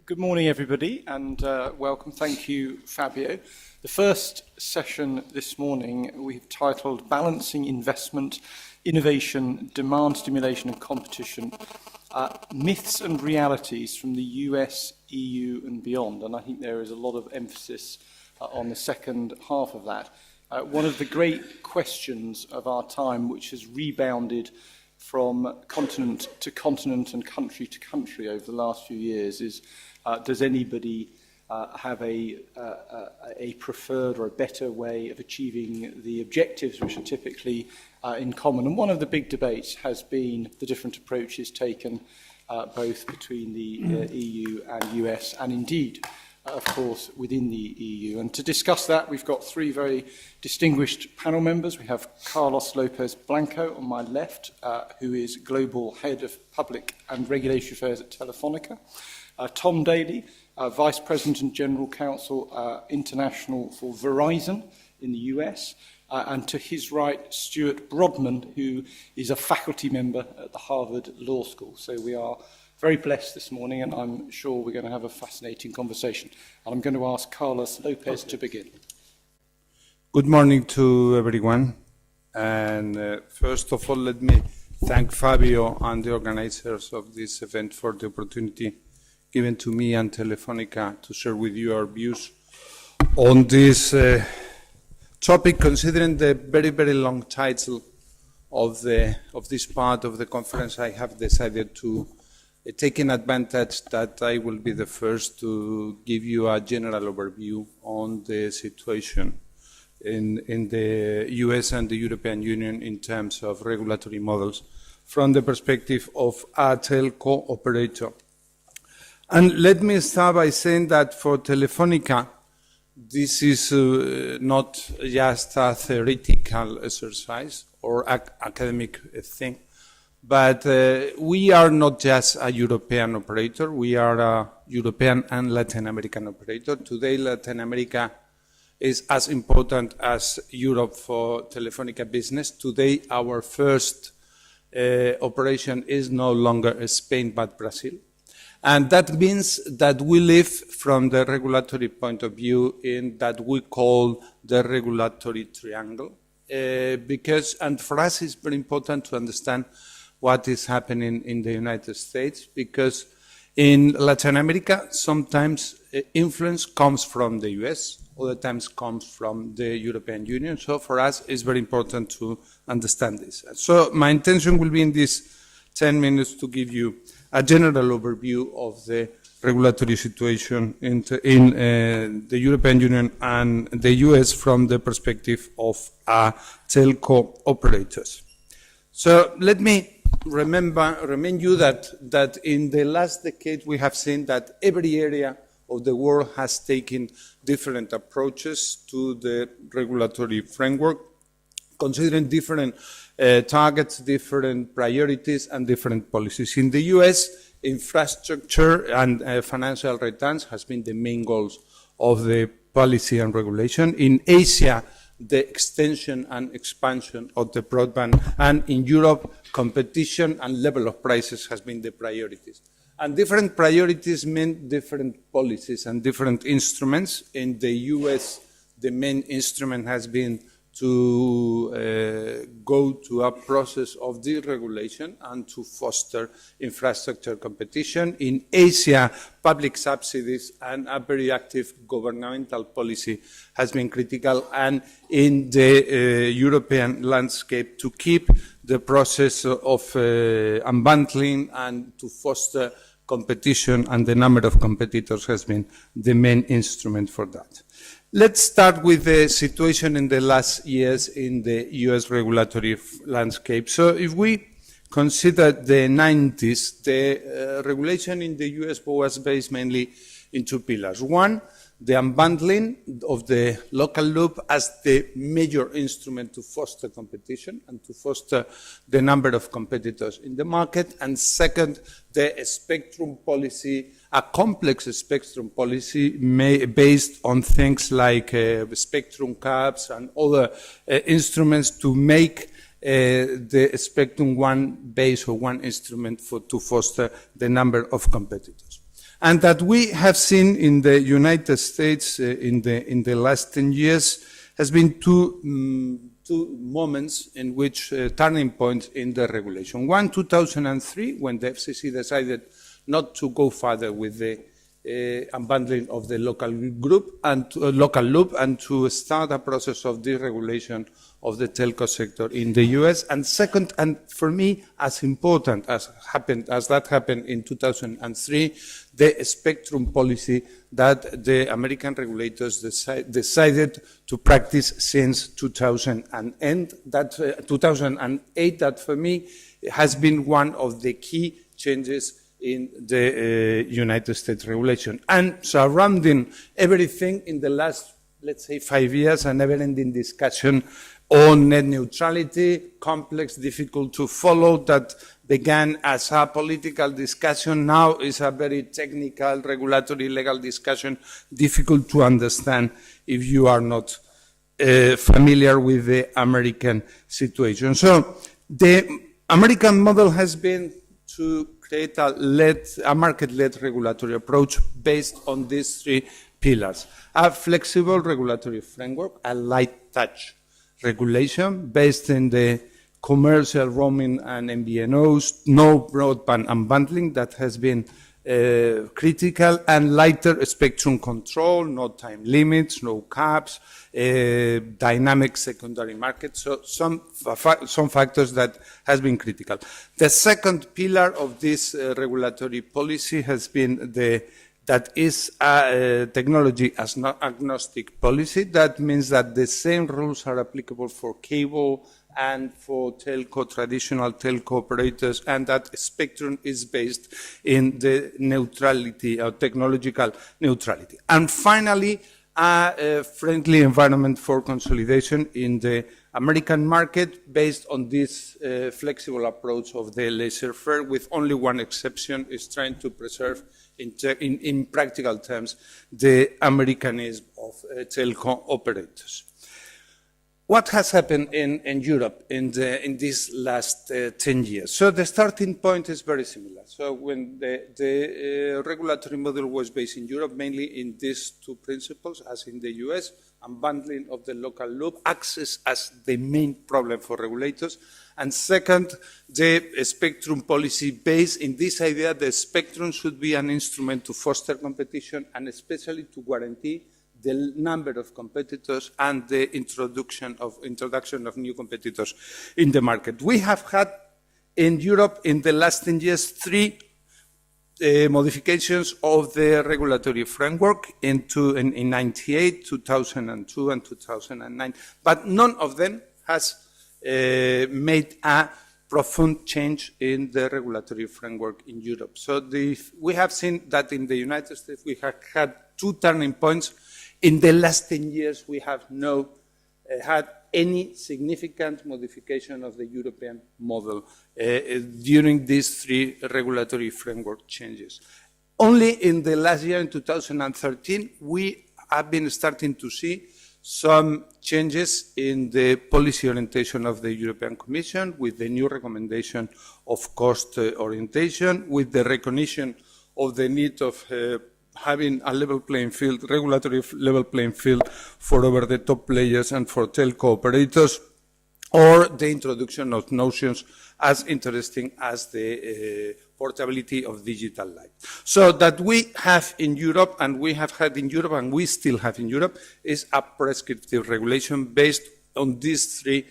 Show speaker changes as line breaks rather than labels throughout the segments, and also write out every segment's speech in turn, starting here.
Good morning, everybody, and welcome. Thank you, Fabio. The first session this morning we've titled Balancing Investment, Innovation, Demand Stimulation and Competition, Myths and Realities from the US, EU and Beyond. And I think there is a lot of emphasis on the second half of that. One of the great questions of our time, which has rebounded from continent to continent and country to country over the last few years, is does anybody have a preferred or a better way of achieving the objectives which are typically in common? And one of the big debates has been the different approaches taken both between the EU and US, and indeed, of course, within the EU. And to discuss that, we've got three very distinguished panel members. We have Carlos López Blanco on my left, who is Global Head of Public and Regulatory Affairs at Telefonica. Tom Daly, Vice President and General Counsel International for Verizon in the US. And to his right, Stuart Brodman, who is a faculty member at the Harvard Law School. So we are very blessed this morning, and I'm sure we're going to have a fascinating conversation. And I'm going to ask Carlos López to begin.
Good morning to everyone. And first of all, let me thank Fabio and the organizers of this event for the opportunity given to me and Telefónica to share with you our views on this topic, considering the very, very long title of this part of the conference. I have decided to taking advantage that I will be the first to give you a general overview on the situation in the US and the European Union in terms of regulatory models from the perspective of a telco operator. And let me start by saying that for Telefónica, this is not just a theoretical exercise or academic thing. But we are not just a European operator, we are a European and Latin American operator. Today, Latin America is as important as Europe for Telefónica business. Today, our first operation is no longer Spain, but Brazil. And that means that we live from the regulatory point of view in that we call the regulatory triangle. And for us, it's very important to understand what is happening in the United States, because in Latin America, sometimes influence comes from the US, other times comes from the European Union. So for us, it's very important to understand this. So my intention will be in these 10 minutes to give you a general overview of the regulatory situation in the European Union and the US from the perspective of telco operators. So let me remind you that in the last decade we have seen that every area of the world has taken different approaches to the regulatory framework, considering different targets, different priorities, and different policies. In the US, infrastructure and financial returns has been the main goals of the policy and regulation. In Asia, the extension and expansion of the broadband, and in Europe, competition and level of prices has been the priorities. And different priorities mean different policies and different instruments. In the US, the main instrument has been to go to a process of deregulation and to foster infrastructure competition. In Asia, public subsidies and a very active governmental policy has been critical, and in the European landscape, to keep the process of unbundling and to foster competition and the number of competitors has been the main instrument for that. Let's start with the situation in the last years in the US regulatory landscape. So if we consider the 90s, the regulation in the US was based mainly in two pillars. One, the unbundling of the local loop as the major instrument to foster competition and to foster the number of competitors in the market. And second, the spectrum policy, a complex spectrum policy based on things like spectrum caps and other instruments to make the spectrum one base or one instrument to foster the number of competitors. And that we have seen in the United States in the last 10 years has been two moments in which turning points in the regulation. One, 2003, when the FCC decided not to go further with the unbundling of the local group and local loop, and to start a process of deregulation of the telco sector in the US. And second, and for me as important as that happened in 2003, the spectrum policy that the American regulators decided to practice since 2008. That for me has been one of the key changes in the United States regulation. And surrounding everything in the last, let's say, 5 years, a never-ending discussion on net neutrality, complex, difficult to follow, that began as a political discussion, now is a very technical, regulatory, legal discussion, difficult to understand if you are not familiar with the American situation. So the American model has been to create a market-led regulatory approach based on these three pillars: a flexible regulatory framework, a light touch regulation based in the commercial roaming and MVNOs, no broadband unbundling that has been critical, and lighter spectrum control, no time limits, no caps, dynamic secondary market. So some factors that has been critical. The second pillar of this regulatory policy has been that is a technology agnostic policy. That means that the same rules are applicable for cable and for traditional telco operators, and that spectrum is based in the neutrality, or technological neutrality. And finally, a friendly environment for consolidation in the American market based on this flexible approach of the laissez-faire, with only one exception, is trying to preserve in practical terms the Americanism of telco operators. What has happened in Europe in these last 10 years? So the starting point is very similar. So when the regulatory model was based in Europe, mainly in these two principles, as in the US, unbundling of the local loop, access as the main problem for regulators, and second, the spectrum policy based in this idea that spectrum should be an instrument to foster competition and especially to guarantee the number of competitors and the introduction of new competitors in the market. We have had in Europe in the last 10 years three modifications of the regulatory framework in 98, 2002, and 2009, but none of them has made a profound change in the regulatory framework in Europe. So we have seen that in the United States we have had two turning points. In the last 10 years, we have not had any significant modification of the European model during these three regulatory framework changes. Only in the last year, in 2013, we have been starting to see some changes in the policy orientation of the European Commission, with the new recommendation of cost orientation, with the recognition of the need of having a level playing field, regulatory level playing field for over-the-top players and for telco operators, or the introduction of notions as interesting as the portability of digital life. So that we have in Europe, and we have had in Europe, and we still have in Europe, is a prescriptive regulation based on these three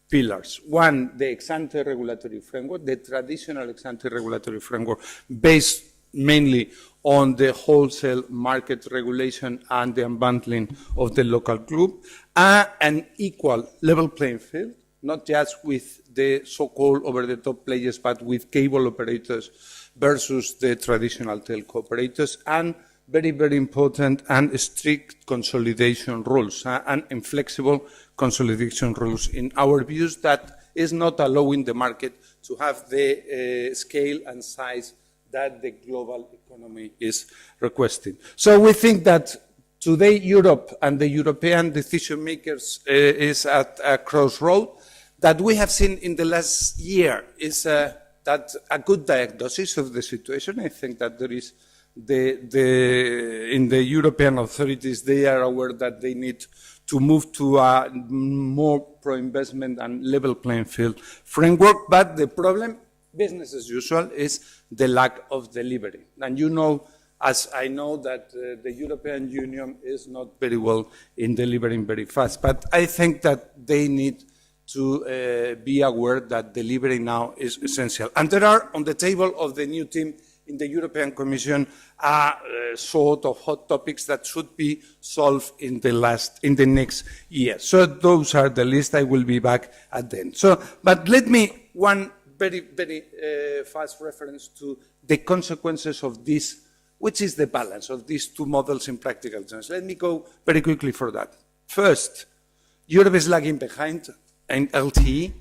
pillars. One, the ex-ante regulatory framework, the traditional ex-ante regulatory framework based mainly on the wholesale market regulation and the unbundling of the local group, an equal level playing field, not just with the so-called over-the-top players, but with cable operators versus the traditional telco operators, and very, very important and strict consolidation rules, and inflexible consolidation rules, in our views, that is not allowing the market to have the scale and size that the global economy is requesting. So we think that today Europe and the European decision makers is at a crossroad. That we have seen in the last year is that a good diagnosis of the situation. I think that there is in the European authorities, they are aware that they need to move to a more pro-investment and level playing field framework. But the problem, business as usual, is the lack of delivery. And you know, as I know, that the European Union is not very well in delivering very fast. But I think that they need to be aware that delivery now is essential. And there are on the table of the new team in the European Commission sort of hot topics that should be solved in the next year. So those are the list. I will be back at the end. So, but let me one very, very fast reference to the consequences of this, which is the balance of these two models in practical terms. Let me go very quickly for that. First, Europe is lagging behind in LTE.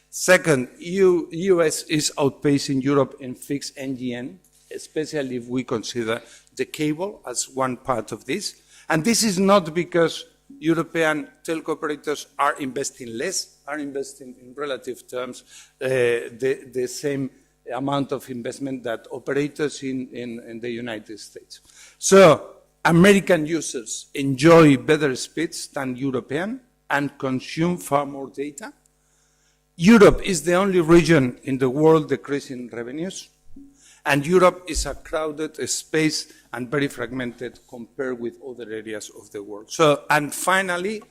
Second, US is outpacing Europe in fixed NGN, especially if we consider the cable as one part of this. And this is not because European telco operators are investing less, are investing in relative terms the same amount of investment that operators in the United States. So American users enjoy better speeds than European and consume far more data. Europe is the only region in the world decreasing revenues, and Europe is a crowded space and very fragmented compared with other areas of the world. So, and finally,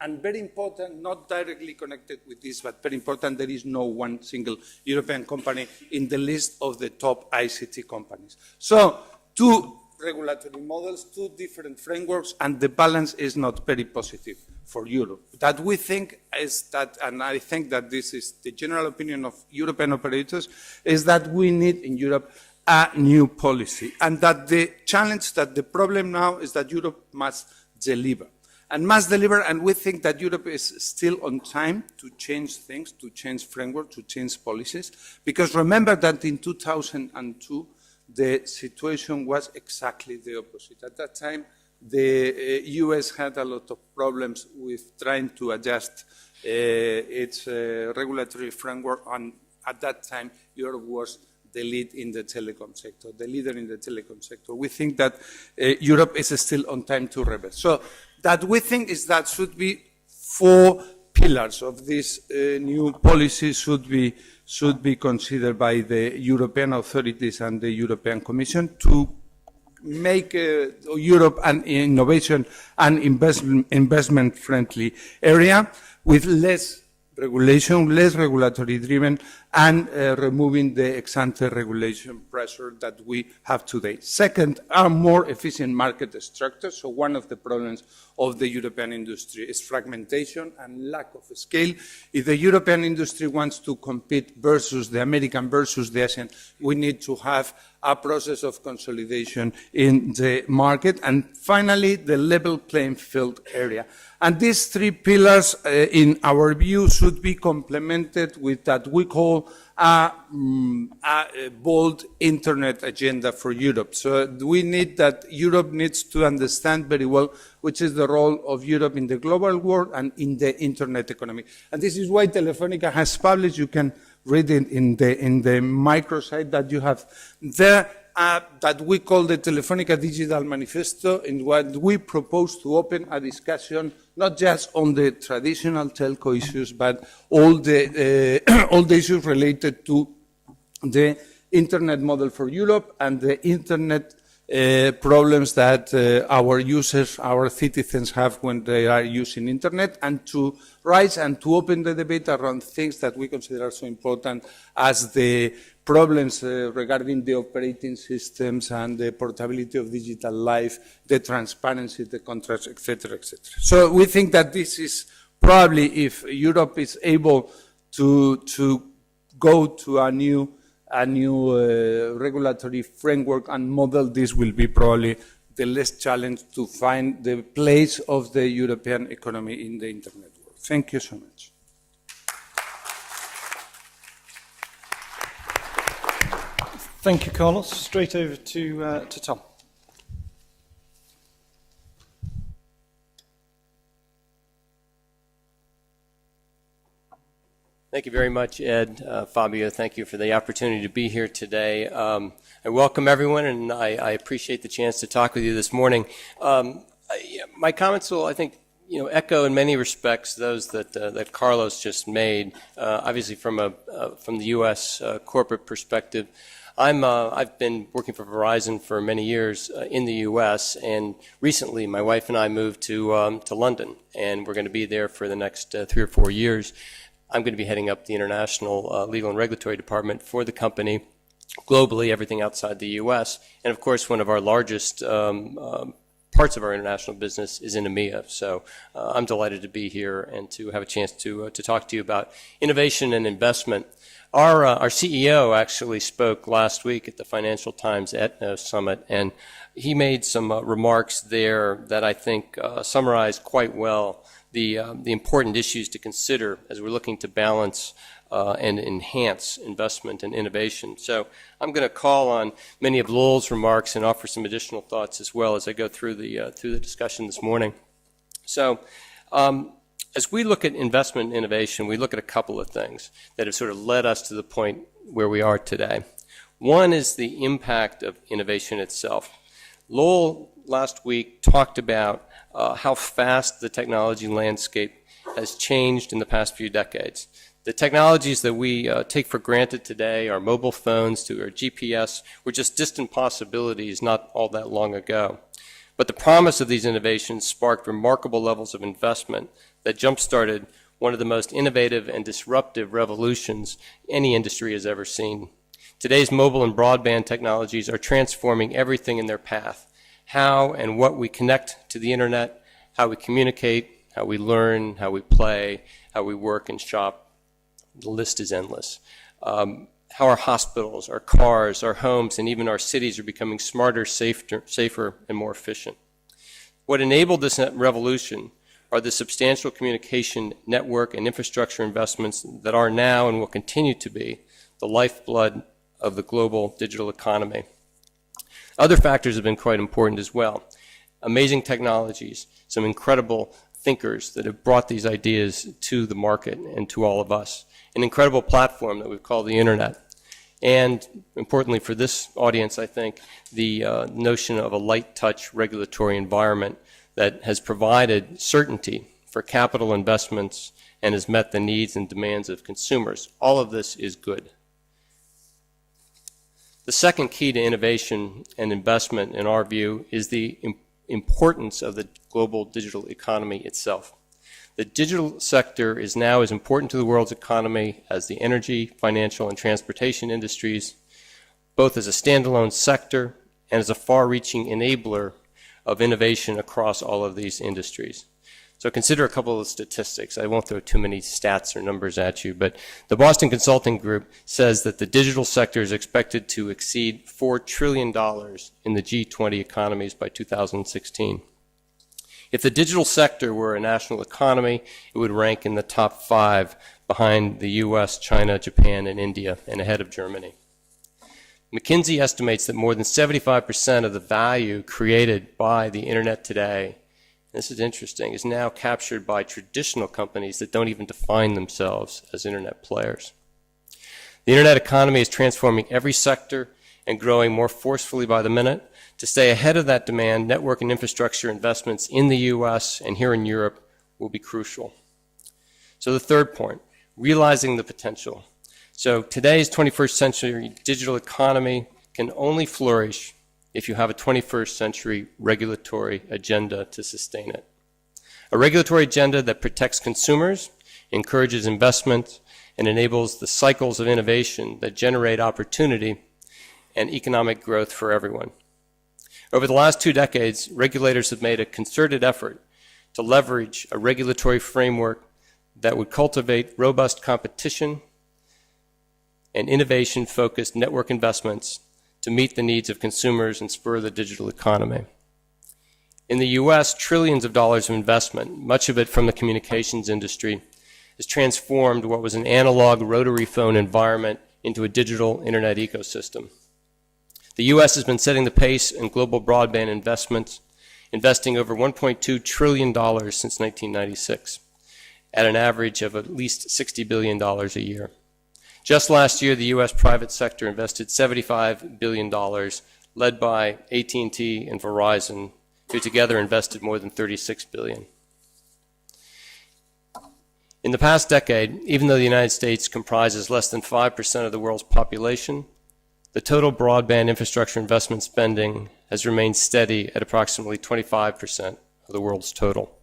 and very important, not directly connected with this, but very important, there is no one single European company in the list of the top ICT companies. So, two regulatory models, two different frameworks, and the balance is not very positive for Europe. That we think is that, and I think that this is the general opinion of European operators, is that we need in Europe a new policy, and that the challenge, that the problem now is that Europe must deliver. And must deliver, and we think that Europe is still on time to change things, to change framework, to change policies, because remember that in 2002, the situation was exactly the opposite. At that time, the US had a lot of problems with trying to adjust its regulatory framework, and at that time, Europe was the lead in the telecom sector, the leader in the telecom sector. We think that Europe is still on time to reverse. So that we think is that should be 4 pillars of this new policy should be considered by the European authorities and the European Commission to make Europe an innovation and investment-friendly area with less regulation, less regulatory driven, and removing the ex-ante regulation pressure that we have today. Second, a more efficient market structure. So one of the problems of the European industry is fragmentation and lack of scale. If the European industry wants to compete versus the American versus the Asian, we need to have a process of consolidation in the market. And finally, the level playing field area. And these 3 pillars, in our view, should be complemented with that we call a bold internet agenda for Europe. So we need that Europe needs to understand very well which is the role of Europe in the global world and in the internet economy. And this is why Telefonica has published, you can read it in the microsite that you have there, that we call the Telefonica Digital Manifesto, in what we propose to open a discussion not just on the traditional telco issues, but all the issues related to the internet model for Europe and the internet problems that our users, our citizens have when they are using internet, and to rise and to open the debate around things that we consider so important as the problems regarding the operating systems and the portability of digital life, the transparency, the contracts, etc., etc. So we think that this is probably, if Europe is able to go to a new regulatory framework and model, this will be probably the less challenge to find the place of the European economy in the internet world. Thank you so much.
Thank you, Carlos. Straight over to Tom.
Thank you very much, Ed. Fabio, thank you for the opportunity to be here today. I welcome everyone, and I appreciate the chance to talk with you this morning. My comments will, I think, echo in many respects those that Carlos just made. Obviously, from the U.S. Corporate perspective, I've been working for Verizon for many years in the U.S., and recently my wife and I moved to London, and we're going to be there for the next 3 or 4 years. I'm going to be heading up the international legal and regulatory department for the company globally, everything outside the U.S. And of course, one of our largest parts of our international business is in EMEA. So I'm delighted to be here and to have a chance to talk to you about innovation and investment. Our CEO actually spoke last week at the Financial Times Aetna Summit, and he made some remarks there that I think summarize quite well the important issues to consider as we're looking to balance and enhance investment and innovation. So I'm going to call on many of Lowell's remarks and offer some additional thoughts as well as I go through the discussion this morning. So as we look at investment and innovation, we look at a couple of things that have sort of led us to the point where we are today. One is the impact of innovation itself. Lowell last week talked about how fast the technology landscape has changed in the past few decades. The technologies that we take for granted today, our mobile phones to our GPS, were just distant possibilities not all that long ago. But the promise of these innovations sparked remarkable levels of investment that jump-started one of the most innovative and disruptive revolutions any industry has ever seen. Today's mobile and broadband technologies are transforming everything in their path. How and what we connect to the internet, how we communicate, how we learn, how we play, how we work and shop. The list is endless. How our hospitals, our cars, our homes, and even our cities are becoming smarter, safer, and more efficient. What enabled this revolution are the substantial communication network and infrastructure investments that are now and will continue to be the lifeblood of the global digital economy. Other factors have been quite important as well. Amazing technologies, some incredible thinkers that have brought these ideas to the market and to all of us. An incredible platform that we've called the internet. And importantly for this audience, I think, the notion of a light touch regulatory environment that has provided certainty for capital investments and has met the needs and demands of consumers. All of this is good. The second key to innovation and investment, in our view, is the importance of the global digital economy itself. The digital sector is now as important to the world's economy as the energy, financial, and transportation industries, both as a standalone sector and as a far-reaching enabler of innovation across all of these industries. So consider a couple of statistics. I won't throw too many stats or numbers at you, but the Boston Consulting Group says that the digital sector is expected to exceed $4 trillion in the G20 economies by 2016. If the digital sector were a national economy, it would rank in the top 5 behind the US, China, Japan, and India, and ahead of Germany. McKinsey estimates that more than 75% of the value created by the internet today, this is interesting, is now captured by traditional companies that don't even define themselves as internet players. The internet economy is transforming every sector and growing more forcefully by the minute. To stay ahead of that demand, network and infrastructure investments in the US and here in Europe will be crucial. So the third point, realizing the potential. So today's 21st century digital economy can only flourish if you have a 21st century regulatory agenda to sustain it. A regulatory agenda that protects consumers, encourages investment, and enables the cycles of innovation that generate opportunity and economic growth for everyone. Over the last 2 decades, regulators have made a concerted effort to leverage a regulatory framework that would cultivate robust competition and innovation-focused network investments to meet the needs of consumers and spur the digital economy. In the US, trillions of dollars of investment, much of it from the communications industry, has transformed what was an analog rotary phone environment into a digital internet ecosystem. The US has been setting the pace in global broadband investments, investing over $1.2 trillion since 1996. at an average of at least $60 billion a year. Just last year, the U.S. private sector invested $75 billion, led by AT&T and Verizon, who together invested more than $36 billion. In the past decade, even though the United States comprises less than 5% of the world's population, the total broadband infrastructure investment spending has remained steady at approximately 25% of the world's total.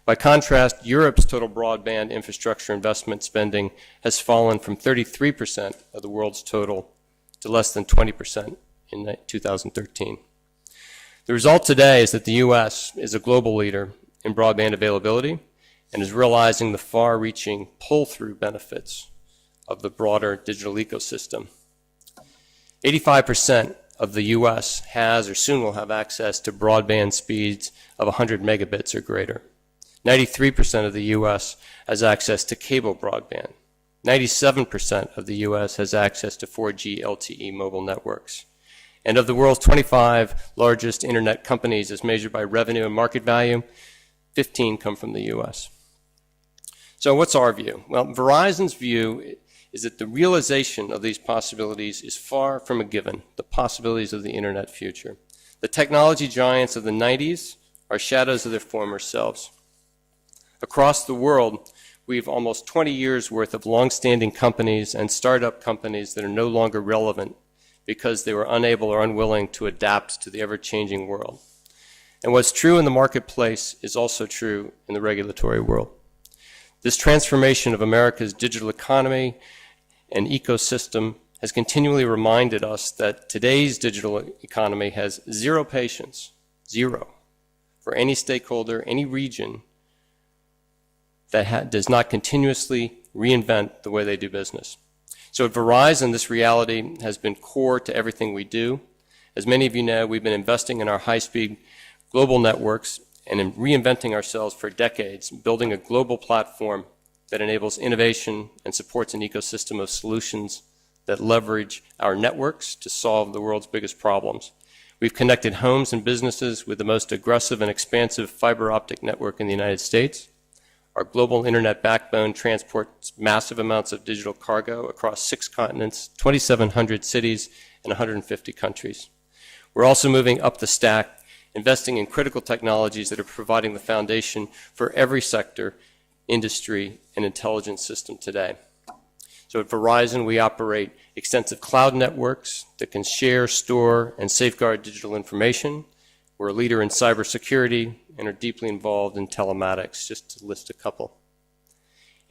By contrast, Europe's total broadband infrastructure investment spending has fallen from 33% of the world's total to less than 20% in 2013. The result today is that the U.S. is a global leader in broadband availability and is realizing the far-reaching pull-through benefits of the broader digital ecosystem. 85% of the U.S. has or soon will have access to broadband speeds of 100 megabits or greater. 93% of the U.S. has access to cable broadband. 97% of the U.S. has access to 4G LTE mobile networks. And of the world's 25 largest internet companies as measured by revenue and market value, 15 come from the U.S. So what's our view? Well, Verizon's view is that the realization of these possibilities is far from a given, the possibilities of the internet future. The technology giants of the 90s are shadows of their former selves. Across the world, we have almost 20 years worth of long-standing companies and startup companies that are no longer relevant because they were unable or unwilling to adapt to the ever-changing world. And what's true in the marketplace is also true in the regulatory world. This transformation of America's digital economy and ecosystem has continually reminded us that today's digital economy has zero patience, zero, for any stakeholder, any region that does not continuously reinvent the way they do business. So at Verizon, this reality has been core to everything we do. As many of you know, we've been investing in our high-speed global networks and in reinventing ourselves for decades, building a global platform that enables innovation and supports an ecosystem of solutions that leverage our networks to solve the world's biggest problems. We've connected homes and businesses with the most aggressive and expansive fiber optic network in the United States. Our global internet backbone transports massive amounts of digital cargo across 6 continents, 2,700 cities, and 150 countries. We're also moving up the stack, investing in critical technologies that are providing the foundation for every sector, industry, and intelligence system today. So at Verizon, we operate extensive cloud networks that can share, store, and safeguard digital information. We're a leader in cybersecurity and are deeply involved in telematics, just to list a couple.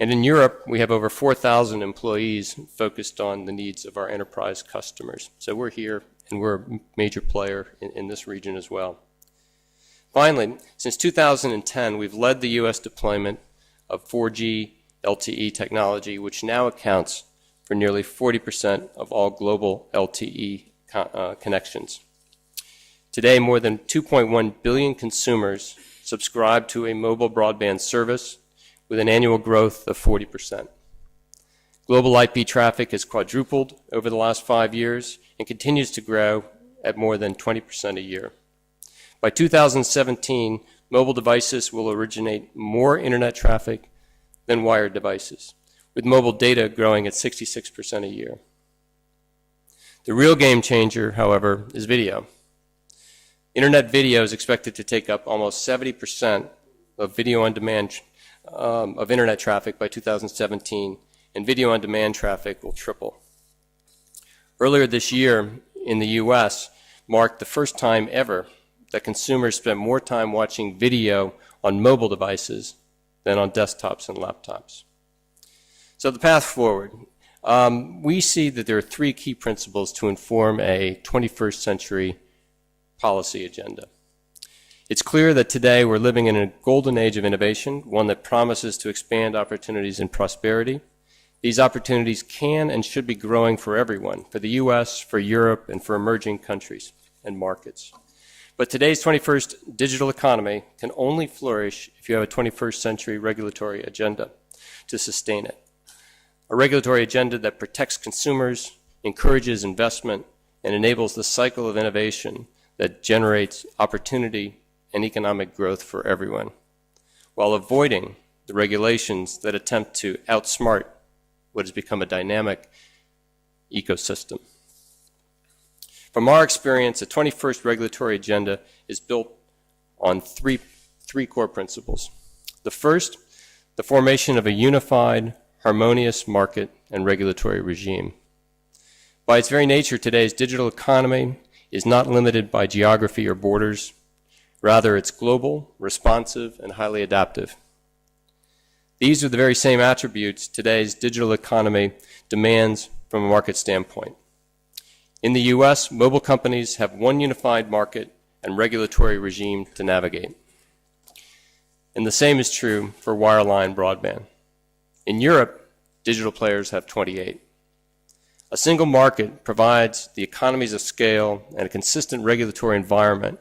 And in Europe, we have over 4,000 employees focused on the needs of our enterprise customers. So we're here, and we're a major player in this region as well. Finally, since 2010, we've led the U.S. deployment of 4G LTE technology, which now accounts for nearly 40% of all global LTE connections. Today, more than 2.1 billion consumers subscribe to a mobile broadband service with an annual growth of 40%. Global IP traffic has quadrupled over the last 5 years and continues to grow at more than 20% a year. By 2017, mobile devices will originate more internet traffic than wired devices, with mobile data growing at 66% a year. The real game changer, however, is video. Internet video is expected to take up almost 70% of video on demand of internet traffic by 2017, and video on demand traffic will triple. Earlier this year in the US marked the first time ever that consumers spent more time watching video on mobile devices than on desktops and laptops. So the path forward. We see that there are 3 key principles to inform a 21st century policy agenda. It's clear that today we're living in a golden age of innovation, one that promises to expand opportunities and prosperity. These opportunities can and should be growing for everyone, for the U.S., for Europe, and for emerging countries and markets. But today's 21st digital economy can only flourish if you have a 21st century regulatory agenda to sustain it. A regulatory agenda that protects consumers, encourages investment, and enables the cycle of innovation that generates opportunity and economic growth for everyone, while avoiding the regulations that attempt to outsmart what has become a dynamic ecosystem. From our experience, the 21st regulatory agenda is built on three core principles. The first, the formation of a unified, harmonious market and regulatory regime. By its very nature, today's digital economy is not limited by geography or borders. Rather, it's global, responsive, and highly adaptive. These are the very same attributes today's digital economy demands from a market standpoint. In the U.S., mobile companies have one unified market and regulatory regime to navigate. And the same is true for wireline broadband. In Europe, digital players have 28. A single market provides the economies of scale and a consistent regulatory environment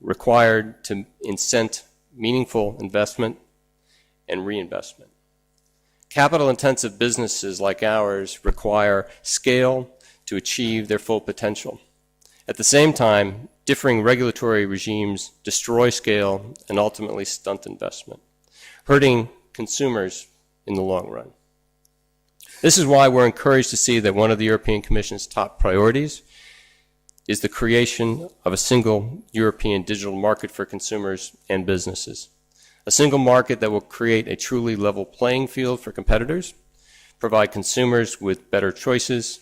required to incent meaningful investment and reinvestment. Capital-intensive businesses like ours require scale to achieve their full potential. At the same time, differing regulatory regimes destroy scale and ultimately stunt investment, hurting consumers in the long run. This is why we're encouraged to see that one of the European Commission's top priorities is the creation of a single European digital market for consumers and businesses. A single market that will create a truly level playing field for competitors, provide consumers with better choices,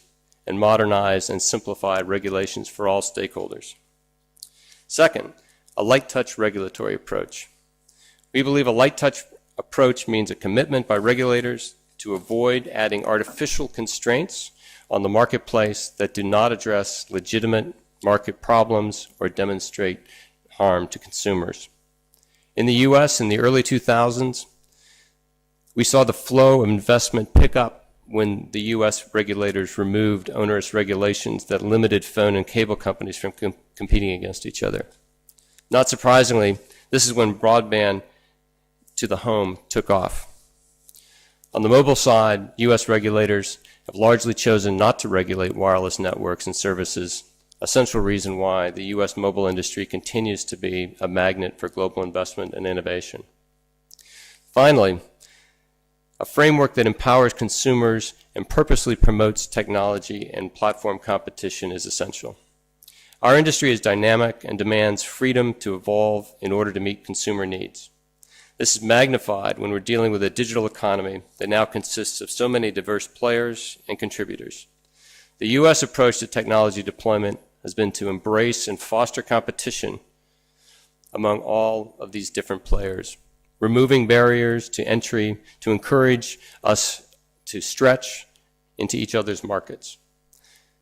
and modernize and simplify regulations for all stakeholders. Second, a light touch regulatory approach. We believe a light touch approach means a commitment by regulators to avoid adding artificial constraints on the marketplace that do not address legitimate market problems or demonstrate harm to consumers. In the U.S. in the early 2000s, we saw the flow of investment pick up when the U.S. regulators removed onerous regulations that limited phone and cable companies from competing against each other. Not surprisingly, this is when broadband to the home took off. On the mobile side, U.S. regulators have largely chosen not to regulate wireless networks and services, a central reason why the U.S. mobile industry continues to be a magnet for global investment and innovation. Finally, a framework that empowers consumers and purposely promotes technology and platform competition is essential. Our industry is dynamic and demands freedom to evolve in order to meet consumer needs. This is magnified when we're dealing with a digital economy that now consists of so many diverse players and contributors. The U.S. approach to technology deployment has been to embrace and foster competition among all of these different players, removing barriers to entry to encourage us to stretch into each other's markets.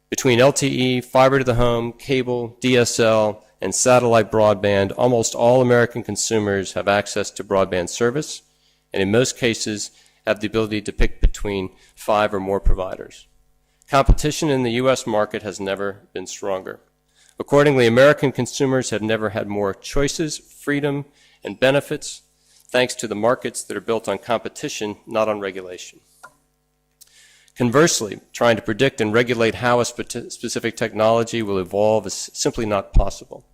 Between LTE, fiber to the home, cable, DSL, and satellite broadband, almost all American consumers have access to broadband service, and in most cases have the ability to pick between 5 or more providers. Competition in the U.S. market has never been stronger. Accordingly, American consumers have never had more choices, freedom, and benefits, thanks to the markets that are built on competition, not on regulation. Conversely, trying to predict and regulate how a specific technology will evolve is simply not possible.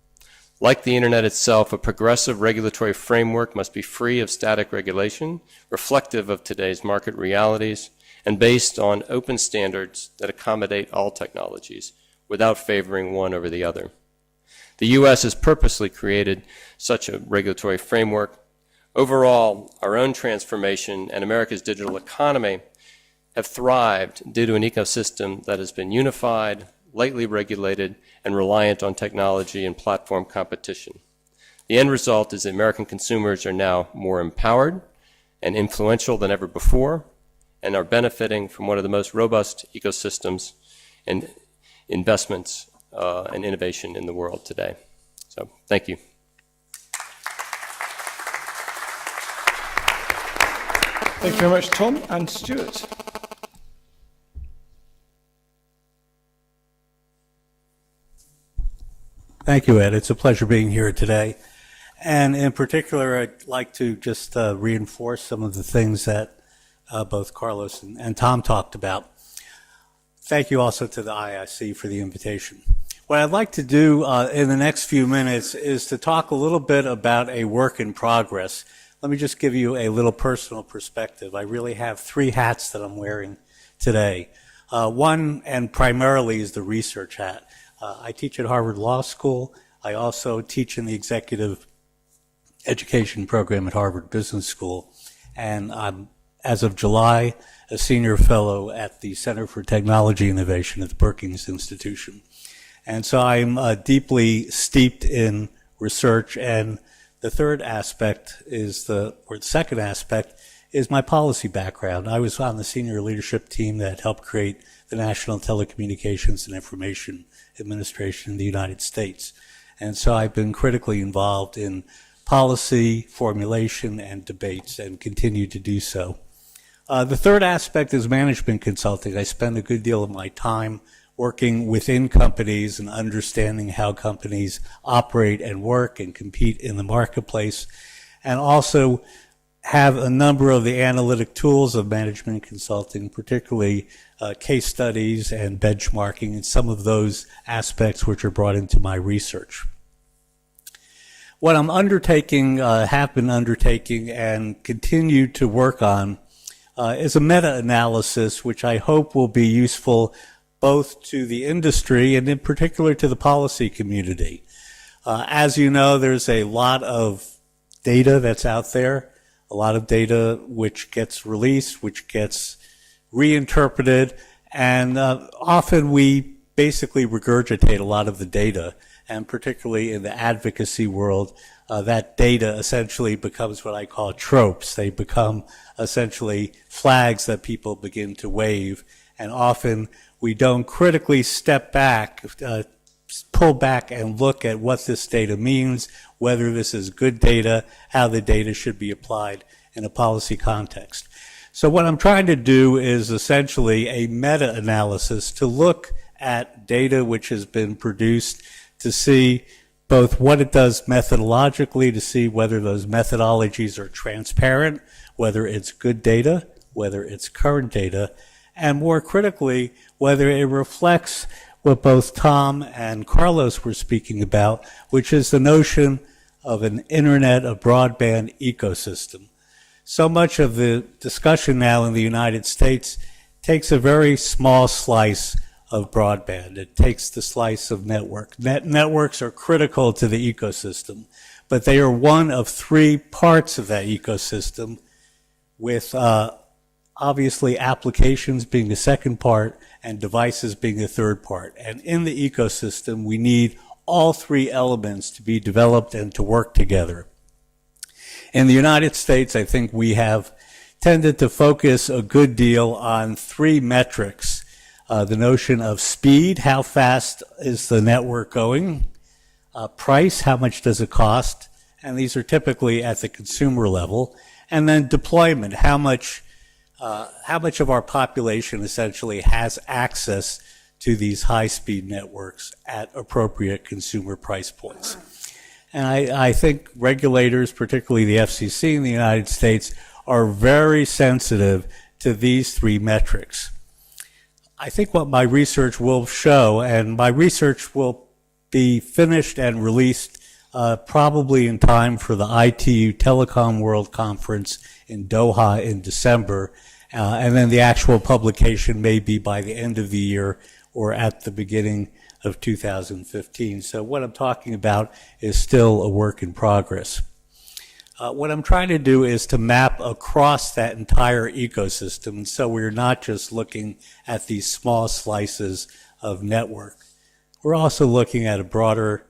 Like the Internet itself, a progressive regulatory framework must be free of static regulation, reflective of today's market realities, and based on open standards that accommodate all technologies without favoring one over the other. The U.S. has purposely created such a regulatory framework. Overall, our own transformation and America's digital economy have thrived due to an ecosystem that has been unified, lightly regulated, and reliant on technology and platform competition. The end result is that American consumers are now more empowered and influential than ever before, and are benefiting from one of the most robust ecosystems and investments and innovation in the world today. So, thank you.
Thank you very much, Tom and Stuart.
Thank you, Ed. It's a pleasure being here today. And in particular, I'd like to just reinforce some of the things that both Carlos and Tom talked about. Thank you also to the IIC for the invitation. What I'd like to do in the next few minutes is to talk a little bit about a work in progress, let me just give you a little personal perspective. I really have three hats that I'm wearing today. One, and primarily, is the research hat. I teach at Harvard Law School. I also teach in the executive education program at Harvard Business School. And I'm, as of July, a senior fellow at the Center for Technology Innovation at the Brookings Institution. And so I'm deeply steeped in research. And the third aspect is the second aspect is my policy background. I was on the senior leadership team that helped create the National Telecommunications and Information Administration in the United States. And so I've been critically involved in policy formulation and debates and continue to do so. The third aspect is management consulting. I spend a good deal of my time working within companies and understanding how companies operate and work and compete in the marketplace, and also have a number of the analytic tools of management consulting, particularly case studies and benchmarking, and some of those aspects which are brought into my research. What I'm undertaking, have been undertaking, and continue to work on is a meta-analysis which I hope will be useful both to the industry and in particular to the policy community. As you know, there's a lot of data that's out there, a lot of data which gets released, which gets reinterpreted, and often we basically regurgitate a lot of the data, and particularly in the advocacy world, that data essentially becomes what I call tropes. They become essentially flags that people begin to wave, and often we don't critically step back, pull back and look at what this data means, whether this is good data, how the data should be applied in a policy context. So what I'm trying to do is essentially a meta-analysis to look at data which has been produced to see both what it does methodologically, to see whether those methodologies are transparent, whether it's good data, whether it's current data, and more critically, whether it reflects what both Tom and Carlos were speaking about, which is the notion of an internet, a broadband ecosystem. So much of the discussion now in the United States takes a very small slice of broadband. It takes the slice of network. Networks are critical to the ecosystem, but they are one of three parts of that ecosystem, with obviously applications being the second part and devices being the third part. And in the ecosystem, we need all three elements to be developed and to work together. In the United States, I think we have tended to focus a good deal on three metrics. The notion of speed, how fast is the network going? Price, how much does it cost? And these are typically at the consumer level. And then deployment, how much of our population essentially has access to these high-speed networks at appropriate consumer price points. And I think regulators, particularly the FCC in the United States, are very sensitive to these three metrics. I think what my research will show, and my research will be finished and released probably in time for the ITU Telecom World Conference in Doha in December, and then the actual publication may be by the end of the year or at the beginning of 2015. So what I'm talking about is still a work in progress. What I'm trying to do is to map across that entire ecosystem, so we're not just looking at these small slices of network. We're also looking at a broader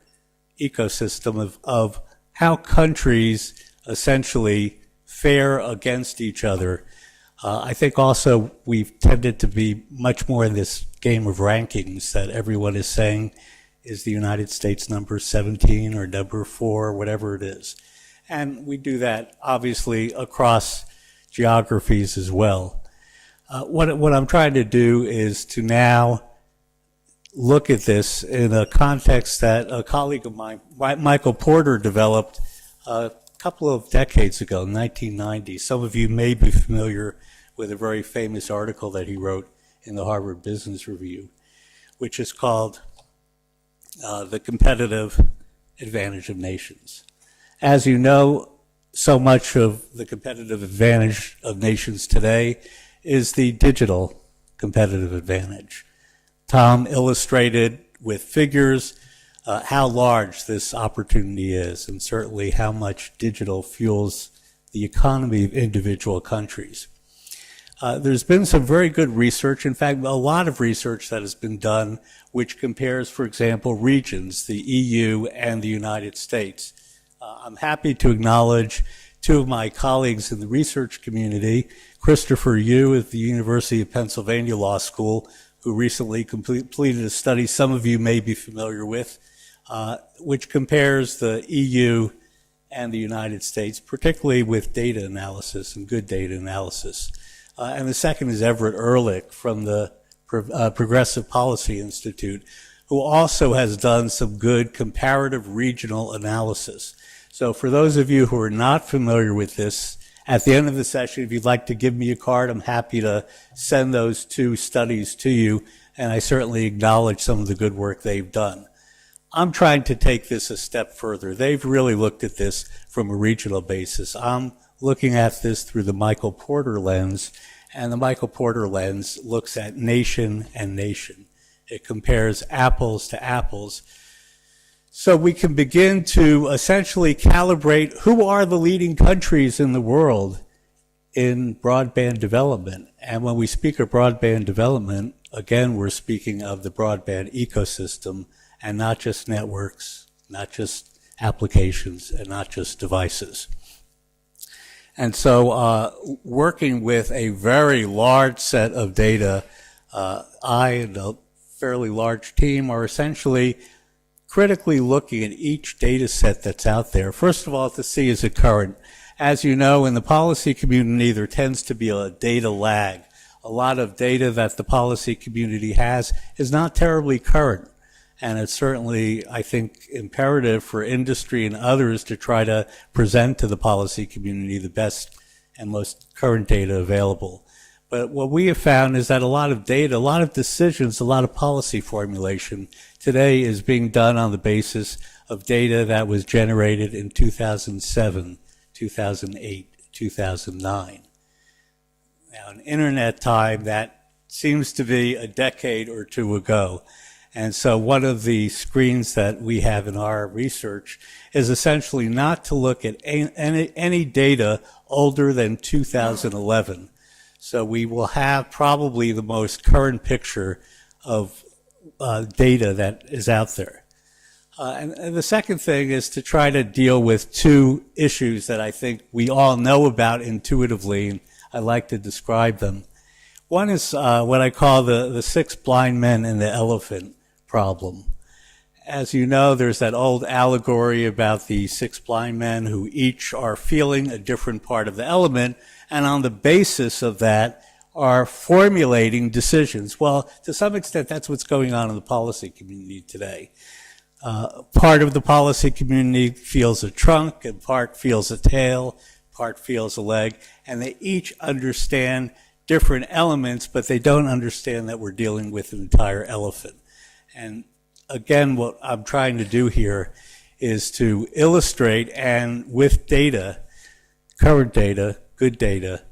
ecosystem of how countries essentially fare against each other. I think also we've tended to be much more in this game of rankings that everyone is saying, is the United States number 17 or number 4, whatever it is. And we do that obviously across geographies as well. What I'm trying to do is to now look at this in a context that a colleague of mine, Michael Porter, developed a couple of decades ago, 1990. Some of you may be familiar with a very famous article that he wrote in the Harvard Business Review, which is called The Competitive Advantage of Nations. As you know, so much of the competitive advantage of nations today is the digital competitive advantage. Tom illustrated with figures how large this opportunity is, and certainly how much digital fuels the economy of individual countries. There's been some very good research, in fact, a lot of research that has been done, which compares, for example, regions, the EU and the United States. I'm happy to acknowledge two of my colleagues in the research community, Christopher Yu at the University of Pennsylvania Law School, who recently completed a study some of you may be familiar with, which compares the EU and the United States, particularly with data analysis and good data analysis. And the second is Everett Ehrlich from the Progressive Policy Institute, who also has done some good comparative regional analysis. So for those of you who are not familiar with this, at the end of the session, if you'd like to give me a card, I'm happy to send those two studies to you, and I certainly acknowledge some of the good work they've done. I'm trying to take this a step further. They've really looked at this from a regional basis. I'm looking at this through the Michael Porter lens, and the Michael Porter lens looks at nation and nation. It compares apples to apples. So we can begin to essentially calibrate who are the leading countries in the world in broadband development. And when we speak of broadband development, again, we're speaking of the broadband ecosystem and not just networks, not just applications, and not just devices. And so working with a very large set of data, I and a fairly large team are essentially critically looking at each data set that's out there. First of all, to see is it current. As you know, in the policy community, there tends to be a data lag. A lot of data that the policy community has is not terribly current. And it's certainly, I think, imperative for industry and others to try to present to the policy community the best and most current data available. But what we have found is that a lot of data, a lot of decisions, a lot of policy formulation today is being done on the basis of data that was generated in 2007, 2008, 2009. Now, in internet time, that seems to be a decade or two ago. And so one of the screens that we have in our research is essentially not to look at any data older than 2011. So we will have probably the most current picture of data that is out there. And the second thing is to try to deal with two issues that I think we all know about intuitively, and I like to describe them. One is what I call the six blind men and the elephant problem. As you know, there's that old allegory about the six blind men who each are feeling a different part of the element, and on the basis of that are formulating decisions. Well, to some extent, that's what's going on in the policy community today. Part of the policy community feels a trunk, and part feels a tail, part feels a leg, and they each understand different elements, but they don't understand that we're dealing with an entire elephant. And again, what I'm trying to do here is to illustrate, and with data, current data, good data,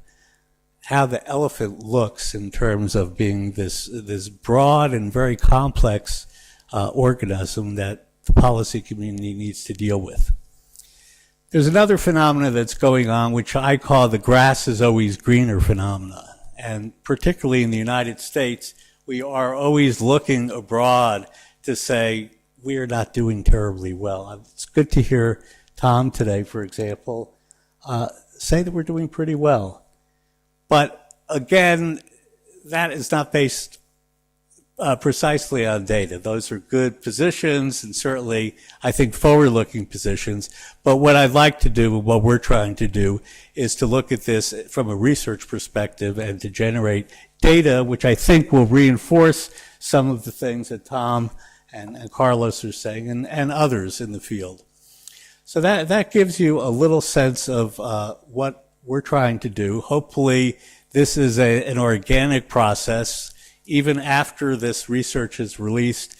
how the elephant looks in terms of being this broad and very complex organism that the policy community needs to deal with. There's another phenomena that's going on, which I call the grass is always greener phenomena. And particularly in the United States, we are always looking abroad to say, we are not doing terribly well. It's good to hear Tom today, for example, say that we're doing pretty well. But again, that is not based precisely on data. Those are good positions and certainly, I think, forward-looking positions. But what I'd like to do, and what we're trying to do, is to look at this from a research perspective and to generate data, which I think will reinforce some of the things that Tom and Carlos are saying, and others in the field. So that gives you a little sense of what we're trying to do. Hopefully, this is an organic process. Even after this research is released,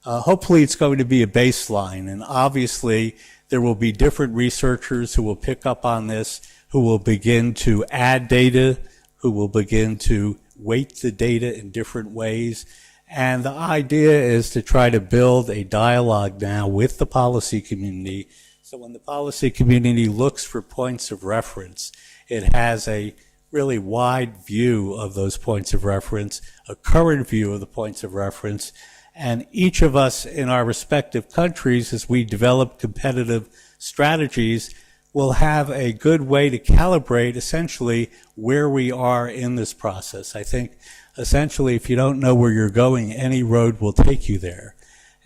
Hopefully it's going to be a baseline, and obviously there will be different researchers who will pick up on this, who will begin to add data, who will begin to weight the data in different ways. And the idea is to try to build a dialogue now with the policy community, so when the policy community looks for points of reference, it has a really wide view of those points of reference, a current view of the points of reference, and each of us in our respective countries, as we develop competitive strategies, will have a good way to calibrate essentially where we are in this process. I think essentially if you don't know where you're going, any road will take you there.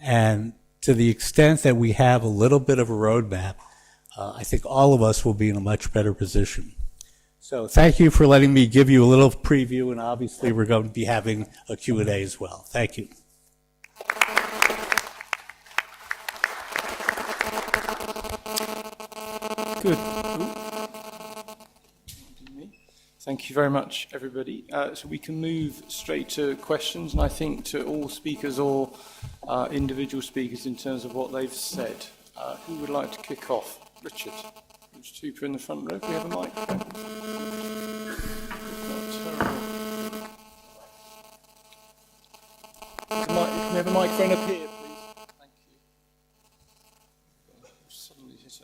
And to the extent that we have a little bit of a roadmap, I think all of us will be in a much better position. So thank you for letting me give you a little preview, and obviously we're going to be having a Q&A as well. Thank you.
Good. Thank you very much, everybody. So we can move straight to questions, and I think to all speakers or individual speakers in terms of what they've said. Who would like to kick off? Richard. There's two in the front row. Do we have a microphone? Can we have a microphone up here, please? Thank you. Suddenly hit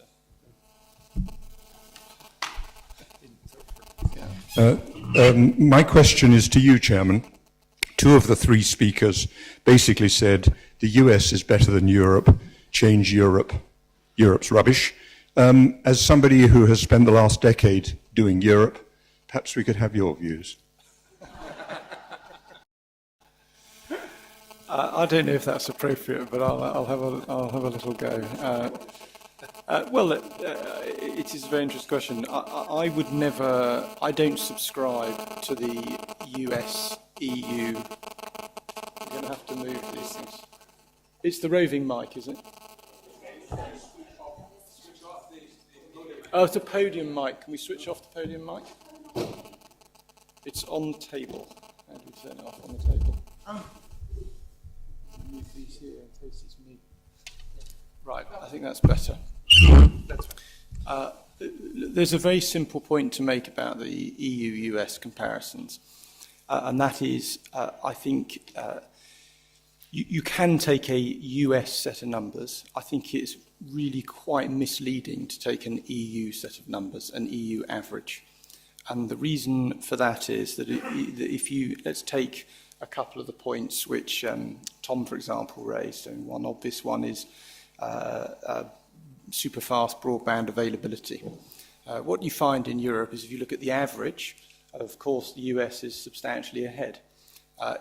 My question is to you, Chairman. Two of the three speakers basically said the US is better than Europe, change Europe, Europe's rubbish. As somebody who has spent the last decade doing Europe, perhaps we could have your views.
I don't know if that's appropriate, but I'll have a little go. It is a very interesting question. I would never. I don't subscribe to the US EU. You're going to have to move these things. It's the roving mic, is it? Oh, it's a podium mic. Can we switch off the podium mic? It's on the table. How do we turn it off on the table? Move these here in case it's me. Right, I think that's better. There's a very simple point to make about the EU-US comparisons, and that is, I think you can take a US set of numbers. I think it's really quite misleading to take an EU set of numbers, an EU average. And the reason for that is that if you, let's take a couple of the points which Tom, for example, raised. And one obvious one is super fast broadband availability. What you find in Europe is if you look at the average, of course, the US is substantially ahead.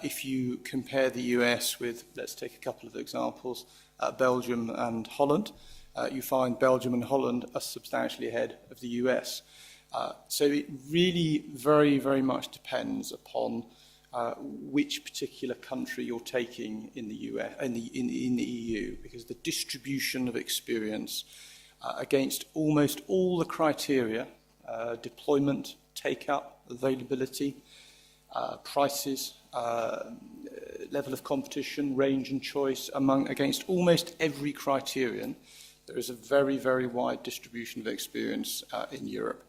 If you compare the US with, let's take a couple of examples, Belgium and Holland, you find Belgium and Holland are substantially ahead of the US. So it really very, very much depends upon which particular country you're taking in the US, in the EU, because the distribution of experience against almost all the criteria, deployment, take-up, availability, prices, level of competition, range and choice, against almost every criterion, there is a very, very wide distribution of experience in Europe.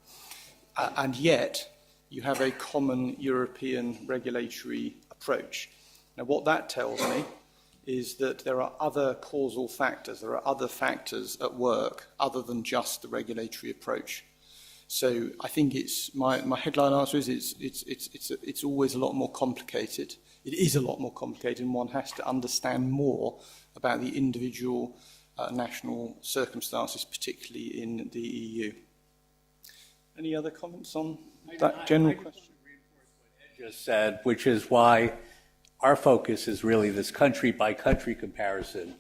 And yet, you have a common European regulatory approach. Now, what that tells me is that there are other causal factors, there are other factors at work other than just the regulatory approach. So I think it's my headline answer is it's always a lot more complicated. It is a lot more complicated, and one has to understand more about the individual national circumstances, particularly in the EU. Any other comments on that general question?
Just said, which is why our focus is really this country-by-country comparison,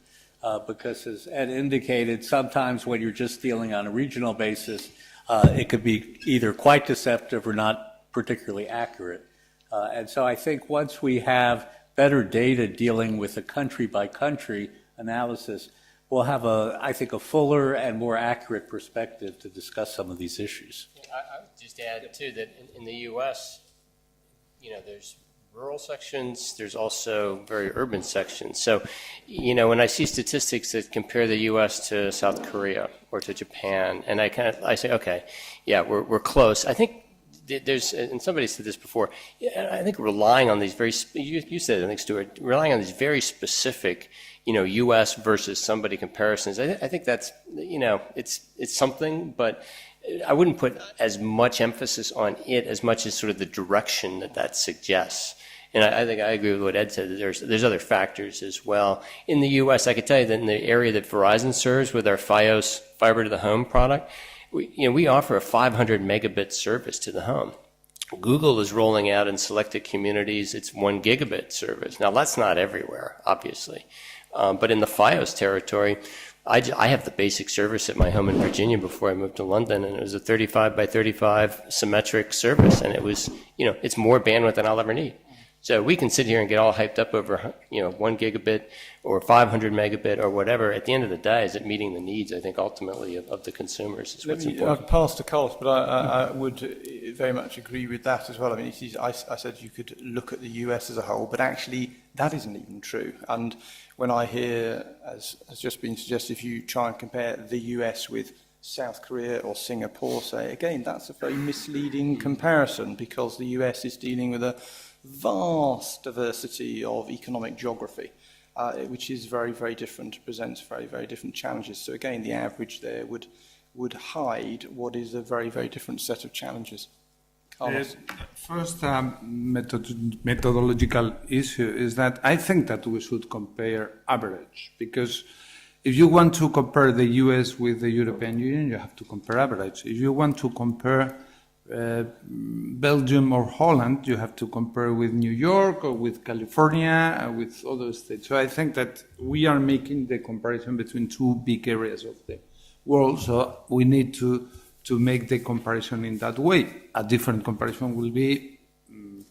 because as Ed indicated, sometimes when you're just dealing on a regional basis, it could be either quite deceptive or not particularly accurate. And so I think once we have better data dealing with a country-by-country analysis, we'll have, I think, a fuller and more accurate perspective to discuss some of these issues.
I would just add, too, that in the U.S., there's rural sections, there's also very urban sections. So, you know, when I see statistics that compare the U.S. to South Korea or to Japan, and I say, okay, yeah, we're close. I think there's, and somebody said this before, I think relying on these you said it, I think, Stuart, relying on these very specific, you know, U.S. versus somebody comparisons, I think that's, you know, it's something, but I wouldn't put as much emphasis on it as much as sort of the direction that suggests. And I think I agree with what Ed said, that there's other factors as well. In the U.S., I could tell you that in the area that Verizon serves with our Fios fiber to the home product, we offer a 500 megabit service to the home. Google is rolling out in selected communities its 1 gigabit service. Now, that's not everywhere, obviously. But in the Fios territory, I have the basic service at my home in Virginia before I moved to London, and it was a 35 by 35 symmetric service, and it was, you know, it's more bandwidth than I'll ever need. So we can sit here and get all hyped up over, you know, 1 gigabit or 500 megabit or whatever. At the end of the day, is it meeting the needs, I think, ultimately of the consumers is what's important.
I'll pass to Carlos, but I would very much agree with that as well. I mean, I said you could look at the US as a whole, but actually that isn't even true. And when I hear, as has just been suggested, if you try and compare the US with South Korea or Singapore, say, again, that's a very misleading comparison because the US is dealing with a vast diversity of economic geography, which is very, very different, presents very, very different challenges. So again, the average there would hide what is a very, very different set of challenges. Carlos.
First methodological issue is that I think that we should compare average, because if you want to compare the US with the European Union, you have to compare average. If you want to compare Belgium or Holland, you have to compare with New York or with California, with other states. So I think that we are making the comparison between two big areas of the world, so we need to make the comparison in that way. A different comparison will be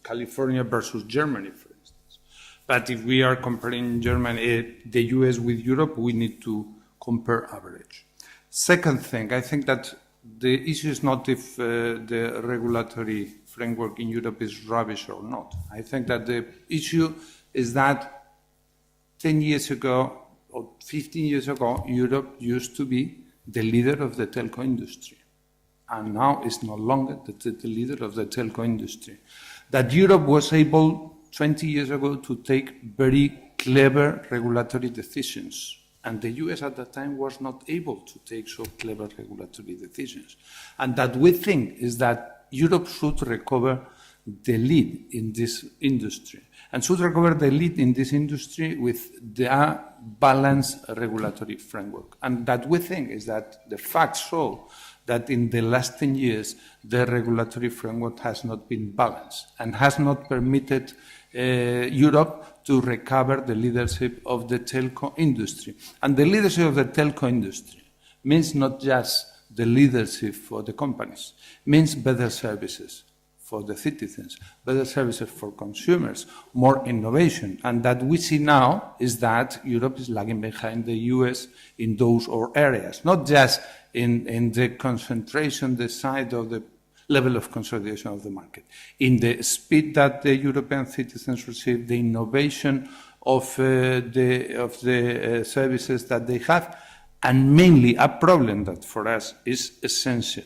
California versus Germany, for instance. But if we are comparing Germany, the US with Europe, we need to compare average. Second thing, I think that the issue is not if the regulatory framework in Europe is rubbish or not. I think that the issue is that 10 years ago or 15 years ago, Europe used to be the leader of the telco industry. And now it's no longer the leader of the telco industry. That Europe was able 20 years ago to take very clever regulatory decisions. And the US at that time was not able to take so clever regulatory decisions. And that we think is that Europe should recover the lead in this industry. And should recover the lead in this industry with the balanced regulatory framework. And that we think is that the facts show that in the last 10 years, the regulatory framework has not been balanced and has not permitted Europe to recover the leadership of the telco industry. And the leadership of the telco industry means not just the leadership for the companies, means better services for the citizens, better services for consumers, more innovation. And that we see now is that Europe is lagging behind the US in those areas, not just in the concentration, the side of the level of consolidation of the market, in the speed that the European citizens receive, the innovation of the services that they have, and mainly a problem that for us is essential.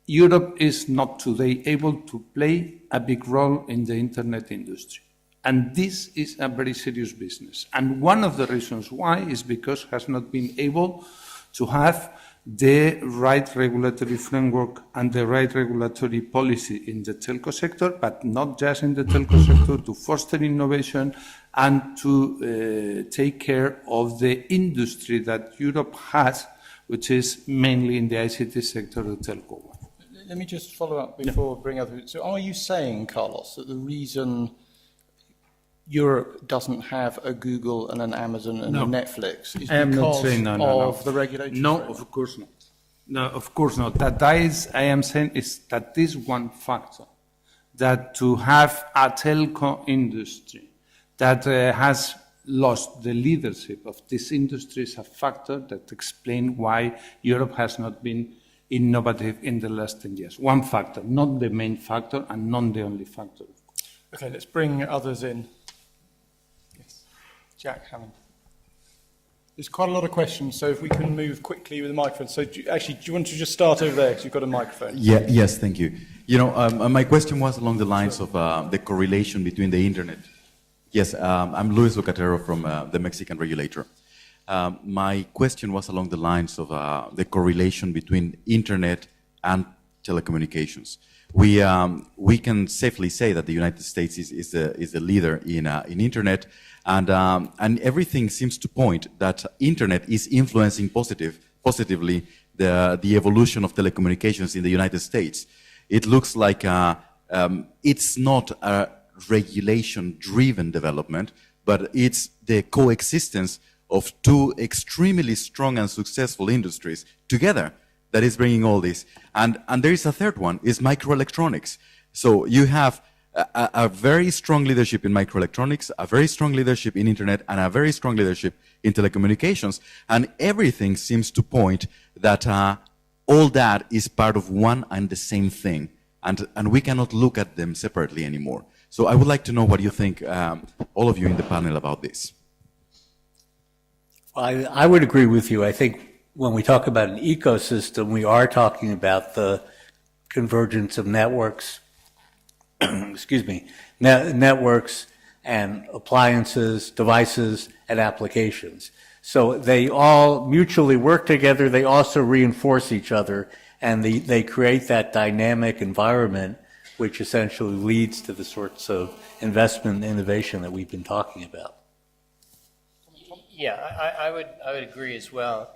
Europe is not today able to play a big role in the internet industry. And this is a very serious business. And one of the reasons why is because it has not been able to have the right regulatory framework and the right regulatory policy in the telco sector, but not just in the telco sector, to foster innovation and to take care of the industry that Europe has, which is mainly in the ICT sector, the telco one.
Let me just follow up before bringing other. So are you saying, Carlos, that the reason Europe doesn't have a Google and an Amazon and a Netflix is because of the regulation?
No, of course not. No, of course not. That is, I am saying is that this one factor, that to have a telco industry that has lost the leadership of this industry is a factor that explains why Europe has not been innovative in the last 10 years. One factor, not the main factor and not the only factor.
Okay, let's bring others in. Yes, Jack Hammond. There's quite a lot of questions, so if we can move quickly with the microphone. So do you want to just start over there, because you've got a microphone?
Yeah, yes, thank you. You know, my question was along the lines of the correlation between the internet. Yes, I'm Luis Locatero from the Mexican regulator. My question was along the lines of the correlation between internet and telecommunications. We can safely say that the United States is the leader in internet, and everything seems to point that internet is influencing positively the evolution of telecommunications in the United States. It looks like it's not a regulation-driven development, but it's the coexistence of two extremely strong and successful industries together that is bringing all this. And there is a third one, is microelectronics. So you have a very strong leadership in microelectronics, a very strong leadership in internet, and a very strong leadership in telecommunications. And everything seems to point that all that is part of one and the same thing. And we cannot look at them separately anymore. So I would like to know what you think, all of you in the panel, about this.
I would agree with you. I think when we talk about an ecosystem, we are talking about the convergence of networks, excuse me, networks and appliances, devices, and applications. So they all mutually work together. They also reinforce each other, and they create that dynamic environment which essentially leads to the sorts of investment and innovation that we've been talking about.
Yeah, I would agree as well.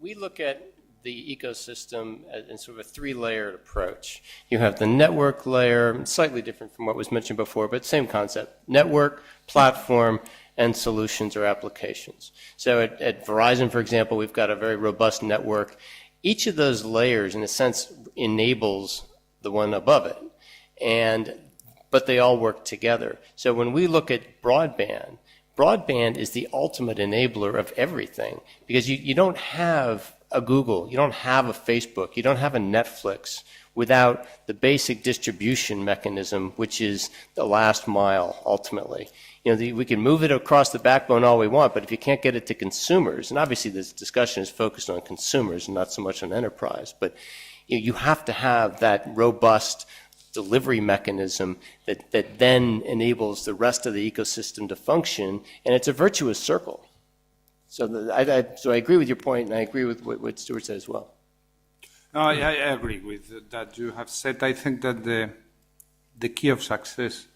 We look at the ecosystem in sort of a three-layered approach. You have the network layer, slightly different from what was mentioned before, but same concept: network, platform, and solutions or applications. So at Verizon, for example, we've got a very robust network. Each of those layers, in a sense, enables the one above it, but they all work together. So when we look at broadband is the ultimate enabler of everything, because you don't have a Google, you don't have a Facebook, you don't have a Netflix without the basic distribution mechanism, which is the last mile, ultimately. You know, we can move it across the backbone all we want, but if you can't get it to consumers, and obviously this discussion is focused on consumers and not so much on enterprise, but you have to have that robust delivery mechanism that then enables the rest of the ecosystem to function, and it's a virtuous circle. So I agree with your point, and I agree with what Stuart said as well.
No, I agree with that you have said. I think that the key of success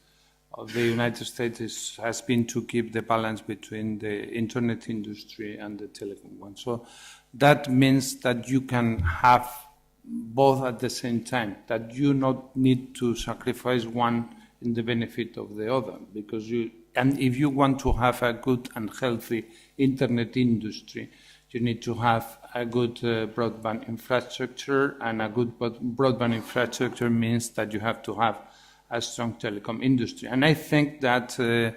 of the United States has been to keep the balance between the internet industry and the telecom one. So that means that you can have both at the same time, that you not need to sacrifice one in the benefit of the other, because if you want to have a good and healthy internet industry, you need to have a good broadband infrastructure, and a good broadband infrastructure means that you have to have a strong telecom industry. And I think that the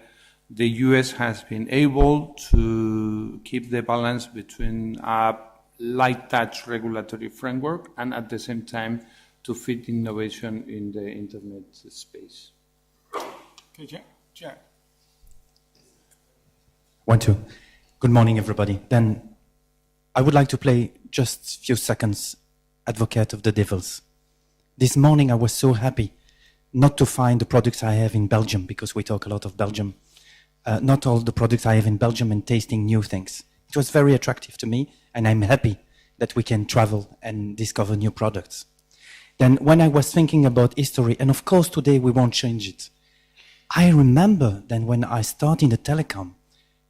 US has been able to keep the balance between a light touch regulatory framework and at the same time to fit innovation in the internet space.
Okay, Jack.
1, 2. Good morning, everybody. Then I would like to play just a few seconds advocate of the devils. This morning I was so happy not to find the products I have in Belgium, because we talk a lot of Belgium. Not all the products I have in Belgium, and tasting new things. It was very attractive to me, and I'm happy that we can travel and discover new products. Then when I was thinking about history, and of course today we won't change it, I remember then when I started in the telecom,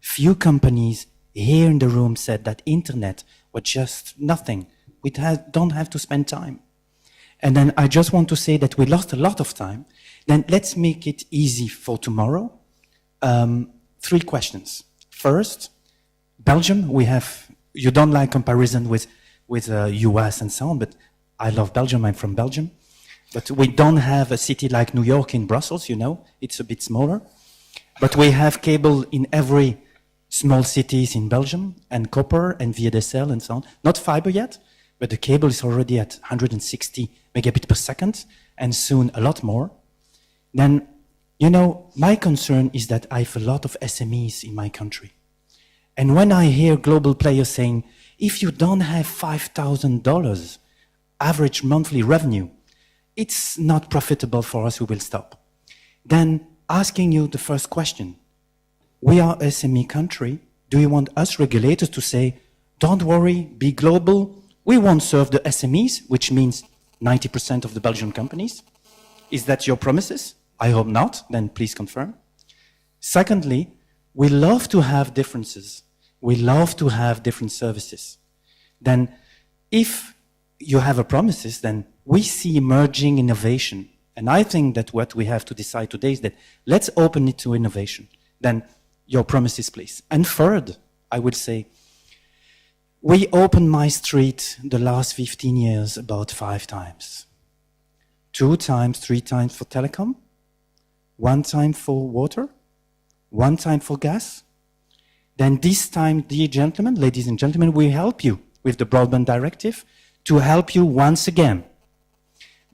few companies here in the room said that internet was just nothing. We don't have to spend time. And then I just want to say that we lost a lot of time. Then let's make it easy for tomorrow. 3 questions. First, Belgium, you don't like comparison with US and so on, but I love Belgium, I'm from Belgium. But we don't have a city like New York in Brussels, you know, it's a bit smaller. But we have cable in every small cities in Belgium, and copper and VDSL and so on. Not fiber yet, but the cable is already at 160 megabits per second, and soon a lot more. Then You know, my concern is that I have a lot of SMEs in my country. And when I hear global players saying, if you don't have $5,000 average monthly revenue, it's not profitable for us, we will stop. Then asking you the first question, we are a SME country. Do you want us regulators to say, don't worry, be global, we won't serve the SMEs, which means 90% of the Belgian companies? Is that your promises? I hope not, then please confirm. Secondly, we love to have differences. We love to have different services. Then if you have a promises, then we see emerging innovation. And I think that what we have to decide today is that let's open it to innovation. Then your promises, please. And third, I would say, we opened my street the last 15 years about 5 times. 2 times, 3 times for telecom, 1 time for water, 1 time for gas. Then this time, dear gentlemen, ladies and gentlemen, we help you with the broadband directive to help you once again.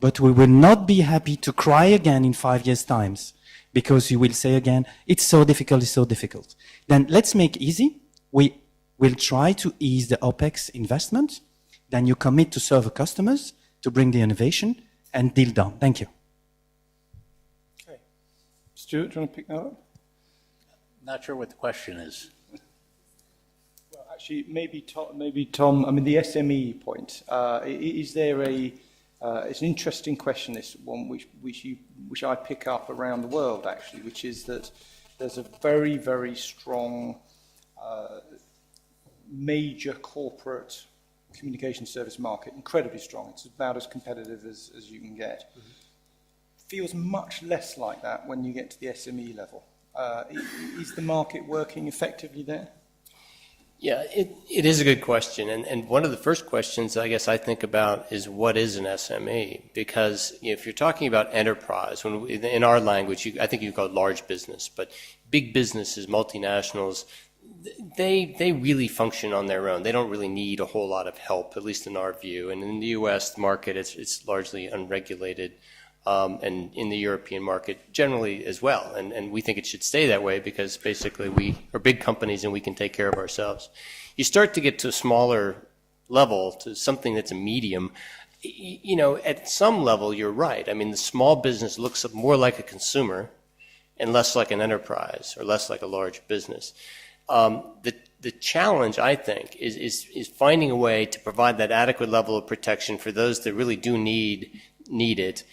But we will not be happy to cry again in 5 years' times because you will say again, it's so difficult, it's so difficult. Then let's make easy. We will try to ease the OPEX investment. Then you commit to serve the customers, to bring the innovation, and deal done. Thank you.
Okay. Stuart, do you want to pick that up?
Not sure what the question is.
Well, actually, maybe Tom, I mean, the SME point, is there a, it's an interesting question, this one, which I pick up around the world, actually, which is that there's a very, very strong major corporate communication service market, incredibly strong. It's about as competitive as you can get. Mm-hmm. Feels much less like that when you get to the SME level. Is the market working effectively there?
Yeah, it is a good question. And one of the first questions I guess I think about is what is an SME? Because if you're talking about enterprise, in our language, I think you call it large business, but big businesses, multinationals, they really function on their own. They don't really need a whole lot of help, at least in our view. And in the U.S. market, it's largely unregulated. And in the European market generally as well. And we think it should stay that way because basically we are big companies and we can take care of ourselves. You start to get to a smaller level, to something that's a medium, you know, at some level you're right. I mean, the small business looks more like a consumer and less like an enterprise or less like a large business. The challenge, I think, is finding a way to provide that adequate level of protection for those that really do need it.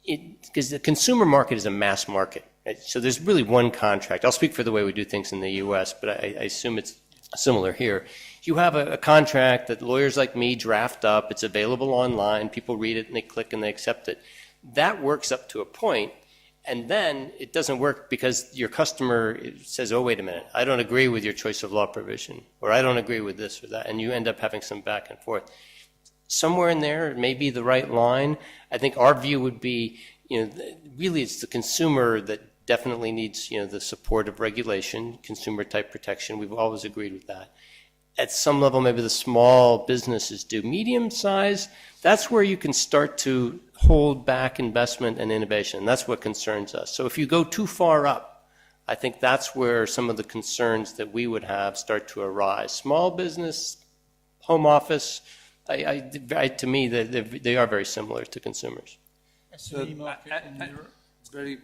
Because the consumer market is a mass market, right? So there's really one contract. I'll speak for the way we do things in the U.S., but I assume it's similar here. You have a contract that lawyers like me draft up. It's available online. People read it and they click and they accept it. That works up to a point, and then it doesn't work because your customer says, oh, wait a minute, I don't agree with your choice of law provision, or I don't agree with this or that, and you end up having some back and forth. Somewhere in there, may be the right line. I think our view would be, you know, really it's the consumer that definitely needs, you know, the support of regulation, consumer-type protection. We've always agreed with that. At some level, maybe the small businesses do. Medium size, that's where you can start to hold back investment and innovation. That's what concerns us. So if you go too far up, I think that's where some of the concerns that we would have start to arise. Small business, home office, to me, they are very similar to consumers.
SME market in Europe?
Very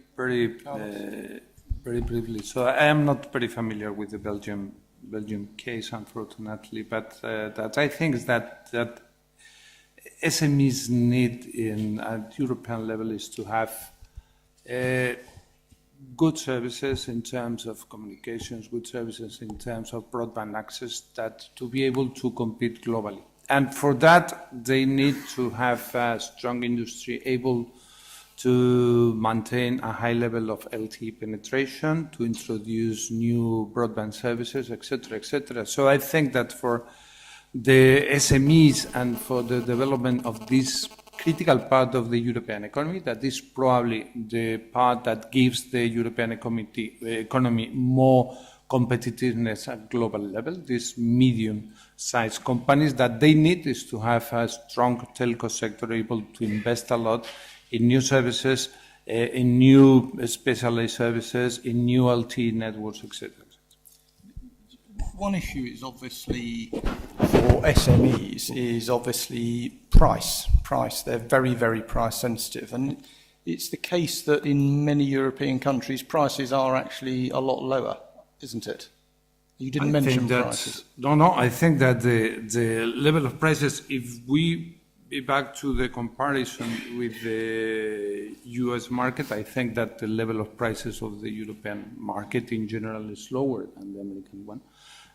briefly. So I am not very familiar with the Belgium case, unfortunately, but that I think is that SMEs need at European level is to have good services in terms of communications, good services in terms of broadband access, that to be able to compete globally. And for that, they need to have a strong industry able to maintain a high level of LTE penetration, to introduce new broadband services, etc., etc. So I think that for the SMEs and for the development of this critical part of the European economy, that is probably the part that gives the European economy more competitiveness at global level. These medium-sized companies, that they need is to have a strong telco sector able to invest a lot in new services, in new specialized services, in new LTE networks, etc.
One issue is obviously for SMEs is obviously price. They're very, very price sensitive. And it's the case that in many European countries, prices are actually a lot lower, isn't it? You didn't mention prices.
No, I think that the level of prices, if we be back to the comparison with the US market, I think that the level of prices of the European market in general is lower than the American one.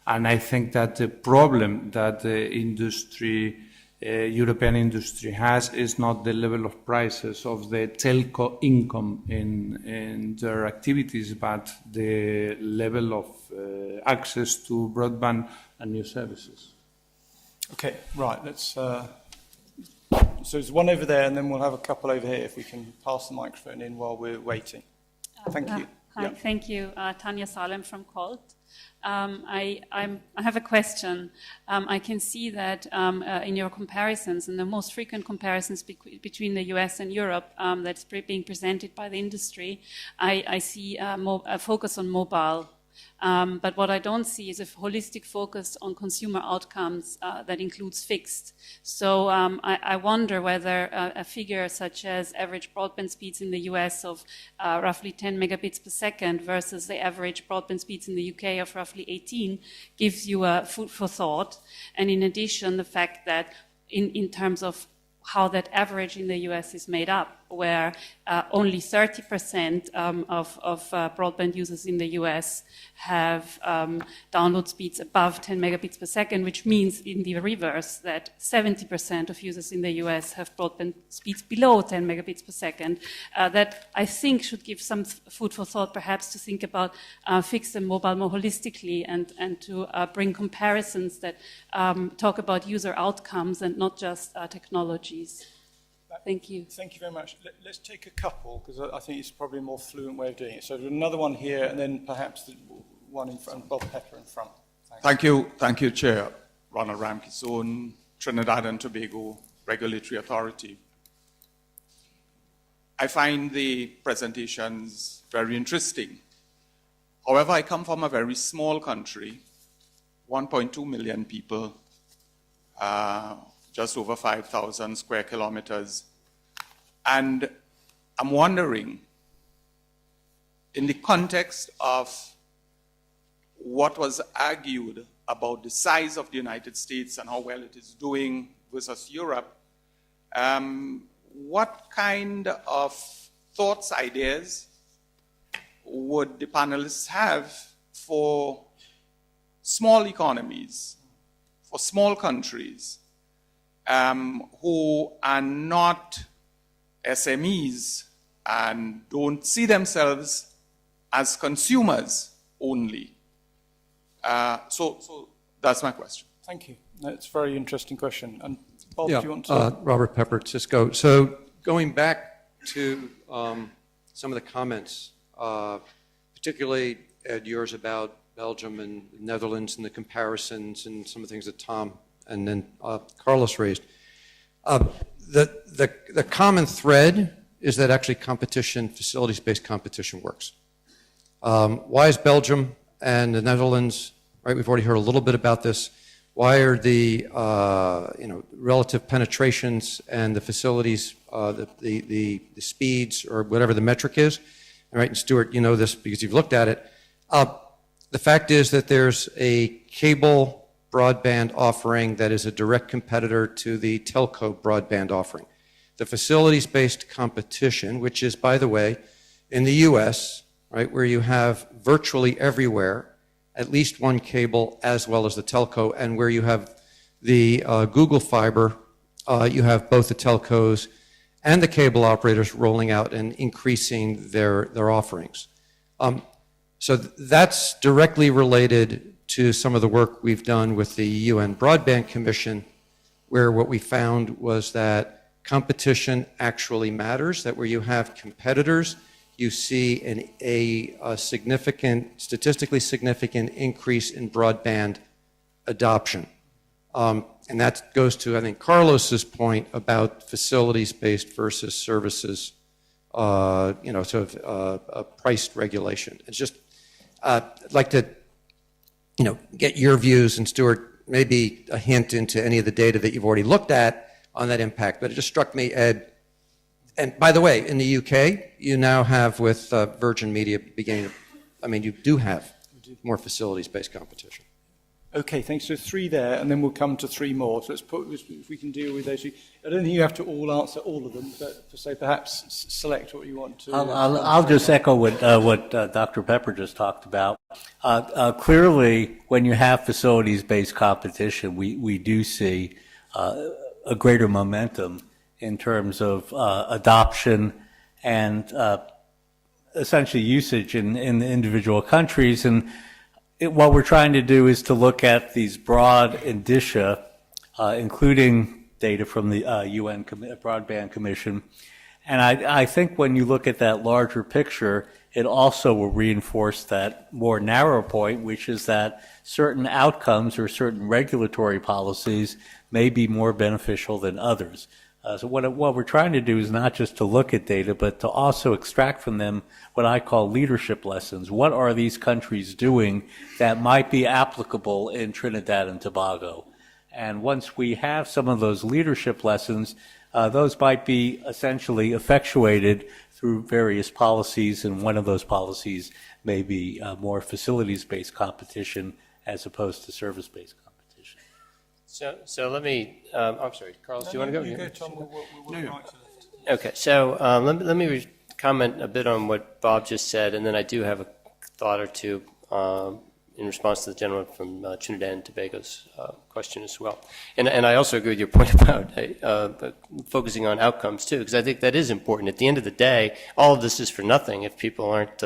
And I think that the problem that the industry, European industry has is not the level of prices of the telco income in their activities, but the level of access to broadband and new services.
Okay, right, let's... So there's one over there, and then we'll have a couple over here, if we can pass the microphone in while we're waiting. Thank you.
Hi,
Yeah.
thank you. Tanya Salem from Colt. I have a question. I can see that in your comparisons, in the most frequent comparisons between the US and Europe that's being presented by the industry, I see a focus on mobile. But what I don't see is a holistic focus on consumer outcomes that includes fixed. So I wonder whether a figure such as average broadband speeds in the US of roughly 10 megabits per second versus the average broadband speeds in the UK of roughly 18 gives you a food for thought. And in addition, the fact that in terms of how that average in the US is made up, where only 30% of broadband users in the US have download speeds above 10 megabits per second, which means in the reverse that 70% of users in the US have broadband speeds below 10 megabits per second. That I think should give some food for thought, perhaps to think about fixed and mobile more holistically and to bring comparisons that talk about user outcomes and not just technologies. Thank you.
Thank you very much. Let's take a couple, because I think it's probably a more fluent way of doing it. So another one here, and then perhaps the one in front, Bob Pepper in front. Thanks.
Thank you, Chair. Ronald Ramkison, Trinidad and Tobago Regulatory Authority. I find the presentations very interesting. However, I come from a very small country, 1.2 million people, just over 5,000 square kilometers. And I'm wondering, in the context of what was argued about the size of the United States and how well it is doing versus Europe, what kind of thoughts, ideas would the panelists have for small economies, for small countries, who are not SMEs and don't see themselves as consumers only? So that's my question.
Thank you. That's a very interesting question. And Bob,
Yeah,
do you want to?
Robert Pepper at Cisco. So going back to some of the comments, particularly Ed, yours about Belgium and the Netherlands and the comparisons and some of the things that Tom and then Carlos raised. The common thread is that actually competition, facilities-based competition works. Why is Belgium and the Netherlands, right, we've already heard a little bit about this, why are the relative penetrations and the facilities, the speeds or whatever the metric is, all right, and Stuart, you know this because you've looked at it. The fact is that there's a cable broadband offering that is a direct competitor to the telco broadband offering. The facilities-based competition, which is, by the way, in the US, right, where you have virtually everywhere at least one cable as well as the telco, and where you have the Google Fiber, you have both the telcos and the cable operators rolling out and increasing their offerings. So that's directly related to some of the work we've done with the UN Broadband Commission, where what we found was that competition actually matters, that where you have competitors, you see a significant, statistically significant increase in broadband adoption. And that goes to, I think, Carlos's point about facilities-based versus services priced regulation. It's just, I'd like to, get your views, and Stuart, maybe a hint into any of the data that you've already looked at on that impact. But it just struck me, Ed, and by the way, in the UK, you now have with Virgin Media you do have more facilities-based competition.
Okay, thanks. So 3 there, and then we'll come to 3 more. So if we can deal with those. I don't think you have to all answer all of them, but so perhaps select what you want to.
I'll just echo what Dr. Pepper just talked about. Clearly, when you have facilities-based competition, we do see a greater momentum in terms of adoption and essentially usage in the individual countries. And what we're trying to do is to look at these broad indicia, including data from the UN Broadband Commission. And I think when you look at that larger picture, it also will reinforce that more narrow point, which is that certain outcomes or certain regulatory policies may be more beneficial than others. So what we're trying to do is not just to look at data, but to also extract from them what I call leadership lessons. What are these countries doing that might be applicable in Trinidad and Tobago? And once we have some of those leadership lessons, those might be essentially effectuated through various policies, and one of those policies may be more facilities-based competition as opposed to service-based competition.
So let me, I'm sorry, Carlos, do you want to go?
You go, Tom. We'll right to left.
Okay, so let me comment a bit on what Bob just said, and then I do have a thought or two in response to the gentleman from Trinidad and Tobago's question as well. And I also agree with your point about focusing on outcomes too, because I think that is important. At the end of the day, all of this is for nothing if people aren't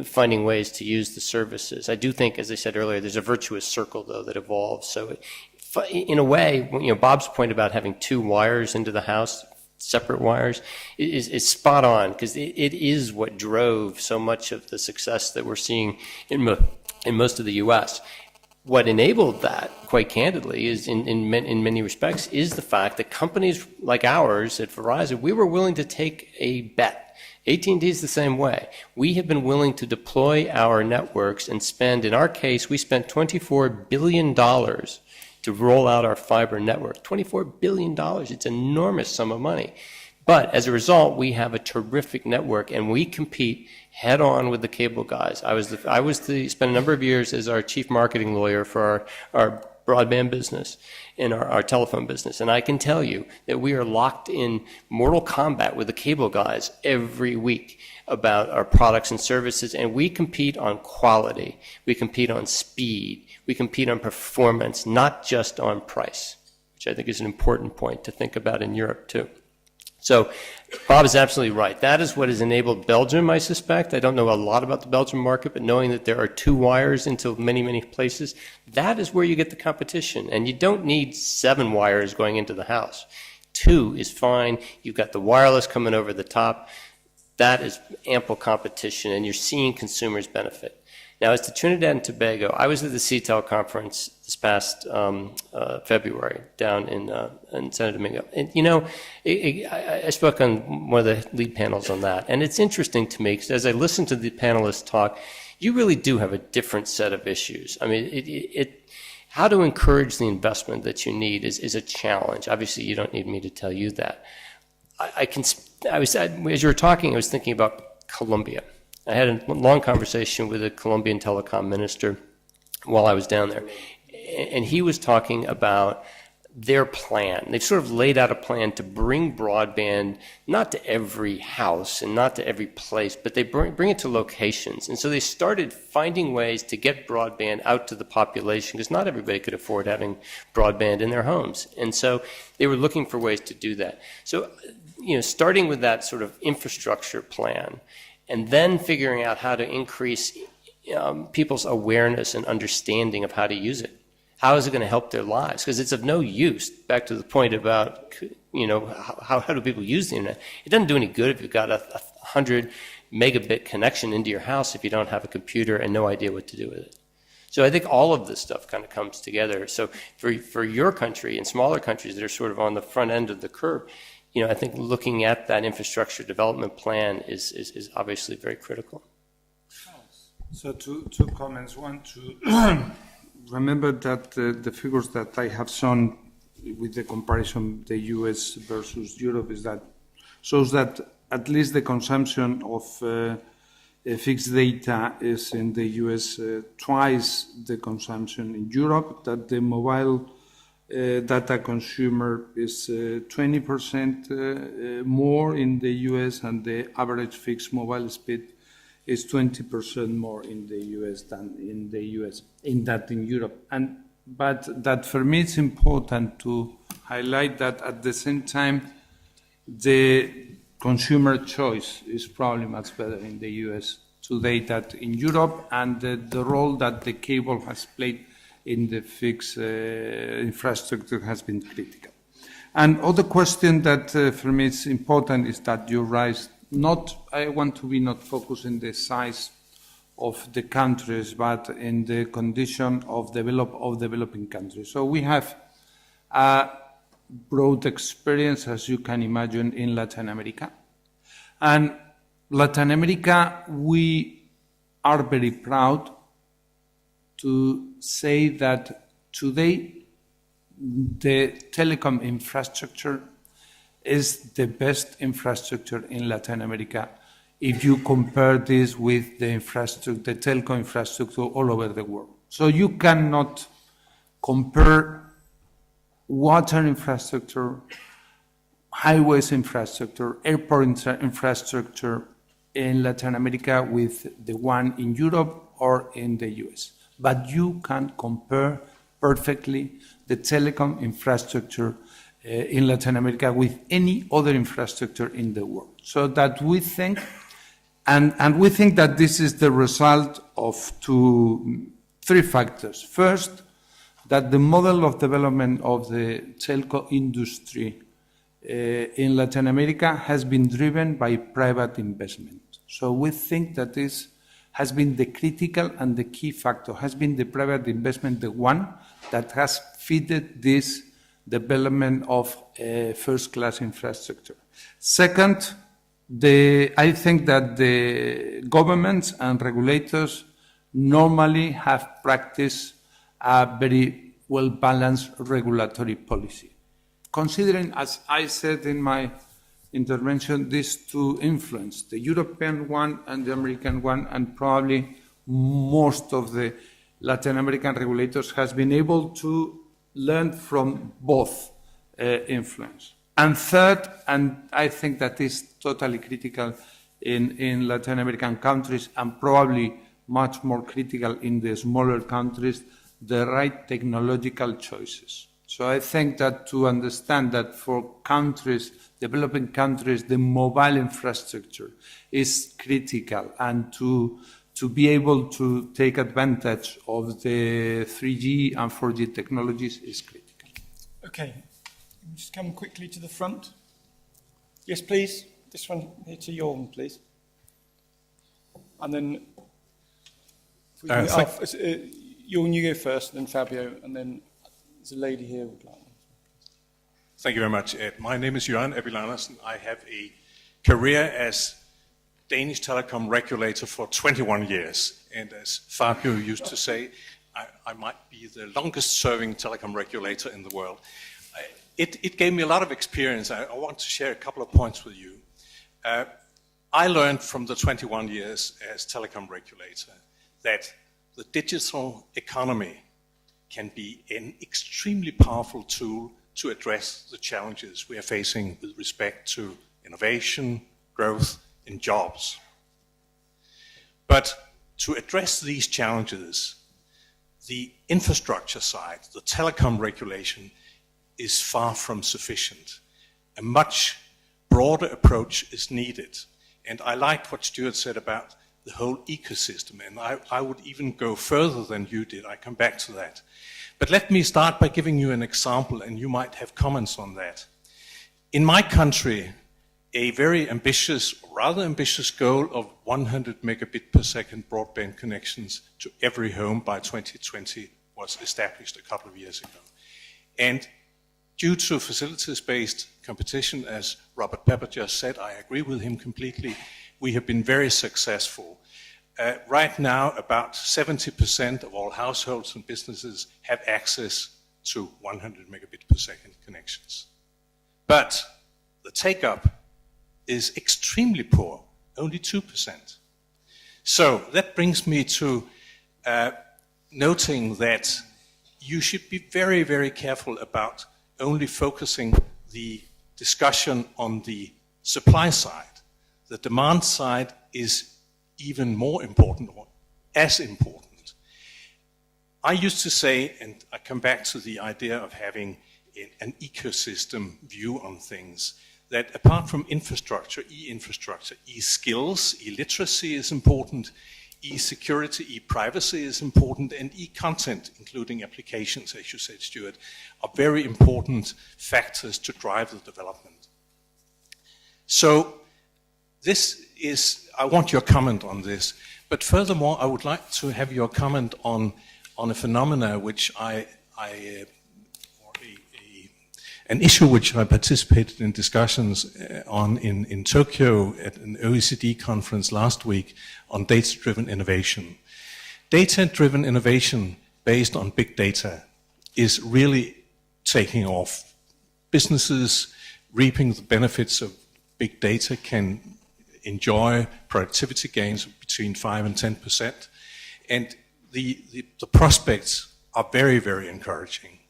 finding ways to use the services. I do think, as I said earlier, there's a virtuous circle though that evolves. So in a way, Bob's point about having 2 wires into the house, separate wires, is spot on, because it is what drove so much of the success that we're seeing in most of the U.S. What enabled that, quite candidly, is in many respects, is the fact that companies like ours at Verizon, we were willing to take a bet. AT&T is the same way. We have been willing to deploy our networks and spend, in our case, we spent $24 billion to roll out our fiber network. $24 billion, it's an enormous sum of money. But as a result, we have a terrific network, and we compete head on with the cable guys. I spent a number of years as our chief marketing lawyer for our broadband business and our telephone business. And I can tell you that we are locked in mortal combat with the cable guys every week about our products and services, and we compete on quality. We compete on speed. We compete on performance, not just on price, which I think is an important point to think about in Europe too. So Bob is absolutely right. That is what has enabled Belgium, I suspect. I don't know a lot about the Belgian market, but knowing that there are 2 wires into many, many places, that is where you get the competition. And you don't need 7 wires going into the house. 2 is fine. You've got the wireless coming over the top. That is ample competition, and you're seeing consumers benefit. Now, as to Trinidad and Tobago, I was at the CTEL conference this past February down in San Domingo. And, I spoke on one of the lead panels on that. And it's interesting to me, because as I listened to the panelists talk, you really do have a different set of issues. I mean, how to encourage the investment that you need is a challenge. Obviously, you don't need me to tell you that. As you were talking, I was thinking about Colombia. I had a long conversation with a Colombian telecom minister while I was down there, and he was talking about their plan. They've sort of laid out a plan to bring broadband not to every house and not to every place, but they bring it to locations. And so they started finding ways to get broadband out to the population, because not everybody could afford having broadband in their homes. And so they were looking for ways to do that. So, starting with that sort of infrastructure plan, and then figuring out how to increase people's awareness and understanding of how to use it. How is it going to help their lives? Because it's of no use, back to the point about, how do people use the internet? It doesn't do any good if you've got a 100 megabit connection into your house if you don't have a computer and no idea what to do with it. So I think all of this stuff kind of comes together. So for your country and smaller countries that are sort of on the front end of the curve, I think looking at that infrastructure development plan is obviously very critical.
So two comments. One, to remember that the figures that I have shown with the comparison the US versus Europe shows that at least the consumption of fixed data is in the US twice the consumption in Europe, that the mobile data consumer is 20% more in the US, and the average fixed mobile speed is 20% more in the US than in Europe. But that for me it's important to highlight that at the same time the consumer choice is probably much better in the US today than in Europe, and the role that the cable has played in the fixed infrastructure has been critical. And other question that for me is important is that you raised, I want to be not focused in the size of the countries, but in the condition of developing countries. So we have a broad experience, as you can imagine, in Latin America. And Latin America, we are very proud to say that today the telecom infrastructure is the best infrastructure in Latin America if you compare this with the telecom infrastructure all over the world. So you cannot compare water infrastructure, highways infrastructure, airport infrastructure in Latin America with the one in Europe or in the US. But you can compare perfectly the telecom infrastructure in Latin America with any other infrastructure in the world. So that we think, and we think that this is the result of three factors. First, that the model of development of the telco industry in Latin America has been driven by private investment. So we think that this has been the critical and the key factor, has been the private investment, the one that has fitted this development of first-class infrastructure. Second, I think that the governments and regulators normally have practiced a very well-balanced regulatory policy. Considering, as I said in my intervention, these two influence, the European one and the American one, and probably most of the Latin American regulators has been able to learn from both influence. And third, and I think that is totally critical in Latin American countries and probably much more critical in the smaller countries, the right technological choices. So I think that to understand that for countries, developing countries, the mobile infrastructure is critical, and to be able to take advantage of the 3G and 4G technologies is critical.
Okay, just come quickly to the front. Yes, please. This one here to Jorn, please. And then Jorn, you go first, then Fabio, and then there's a lady here who would like one.
Thank you very much, Ed. My name is Jørgen Ebbe Andersen. I have a career as Danish telecom regulator for 21 years. And as Fabio used to say, I might be the longest serving telecom regulator in the world. It gave me a lot of experience. I want to share a couple of points with you. I learned from the 21 years as telecom regulator that the digital economy can be an extremely powerful tool to address the challenges we are facing with respect to innovation, growth, and jobs. But to address these challenges, the infrastructure side, the telecom regulation, is far from sufficient. A much broader approach is needed. And I liked what Stuart said about the whole ecosystem, and I would even go further than you did. I come back to that. But let me start by giving you an example, and you might have comments on that. In my country, a very ambitious, rather ambitious goal of 100 megabit per second broadband connections to every home by 2020 was established a couple of years ago. And due to facilities-based competition, as Robert Pepper just said, I agree with him completely, we have been very successful. Right now, about 70% of all households and businesses have access to 100 megabit per second connections. But the take-up is extremely poor, only 2%. So that brings me to noting that you should be very, very careful about only focusing the discussion on the supply side. The demand side is even more important, or as important. I used to say, and I come back to the idea of having an ecosystem view on things, that apart from infrastructure, e-infrastructure, e-skills, e-literacy is important, e-security, e-privacy is important, and e-content, including applications, as you said, Stuart, are very important factors to drive the development. So I want your comment on this, but furthermore, I would like to have your comment on a phenomena which an issue which I participated in discussions on in Tokyo at an OECD conference last week on data-driven innovation. Data-driven innovation based on big data is really taking off. Businesses reaping the benefits of big data can enjoy productivity gains of between 5 and 10%, and the prospects are very, very encouraging.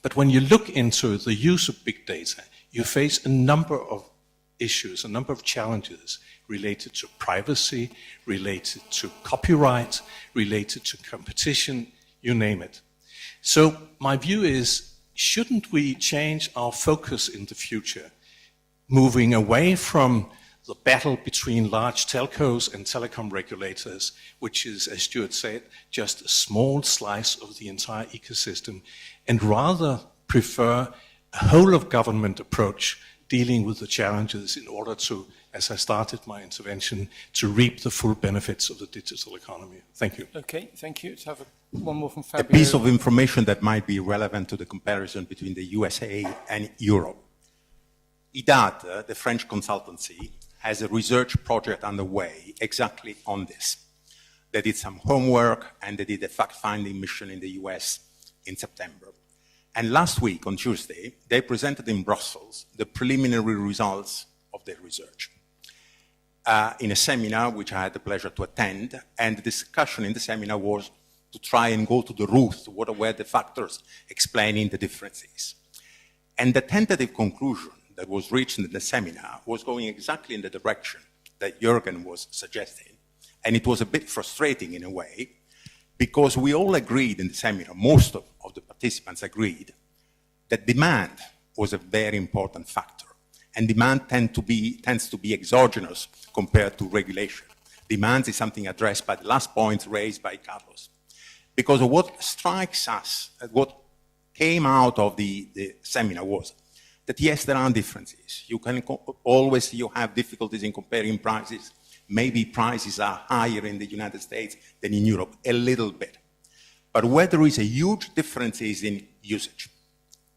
But when you look into the use of big data, you face a number of issues, a number of challenges related to privacy, related to copyright, related to competition, you name it. So my view is, shouldn't we change our focus in the future, moving away from the battle between large telcos and telecom regulators, which is, as Stuart said, just a small slice of the entire ecosystem, and rather prefer a whole-of-government approach dealing with the challenges in order to, as I started my intervention, to reap the full benefits of the digital economy. Thank you.
Okay, thank you. Let's have one more from
A
Fabio.
piece of information that might be relevant to the comparison between the USA and Europe. IDAT, the French consultancy, has a research project underway exactly on this. They did some homework and they did a fact-finding mission in the US in September. And last week, on Tuesday, they presented in Brussels the preliminary results of their research in a seminar which I had the pleasure to attend, and the discussion in the seminar was to try and go to the root, what were the factors explaining the differences. And the tentative conclusion that was reached in the seminar was going exactly in the direction that Jürgen was suggesting. And it was a bit frustrating in a way, because we all agreed in the seminar, most of the participants agreed, that demand was a very important factor. And demand tends to be exogenous compared to regulation. Demand is something addressed by the last point raised by Carlos. Because what strikes us, what came out of the seminar was that yes, there are differences. You have difficulties in comparing prices. Maybe prices are higher in the United States than in Europe, a little bit. But where there is a huge difference is in usage.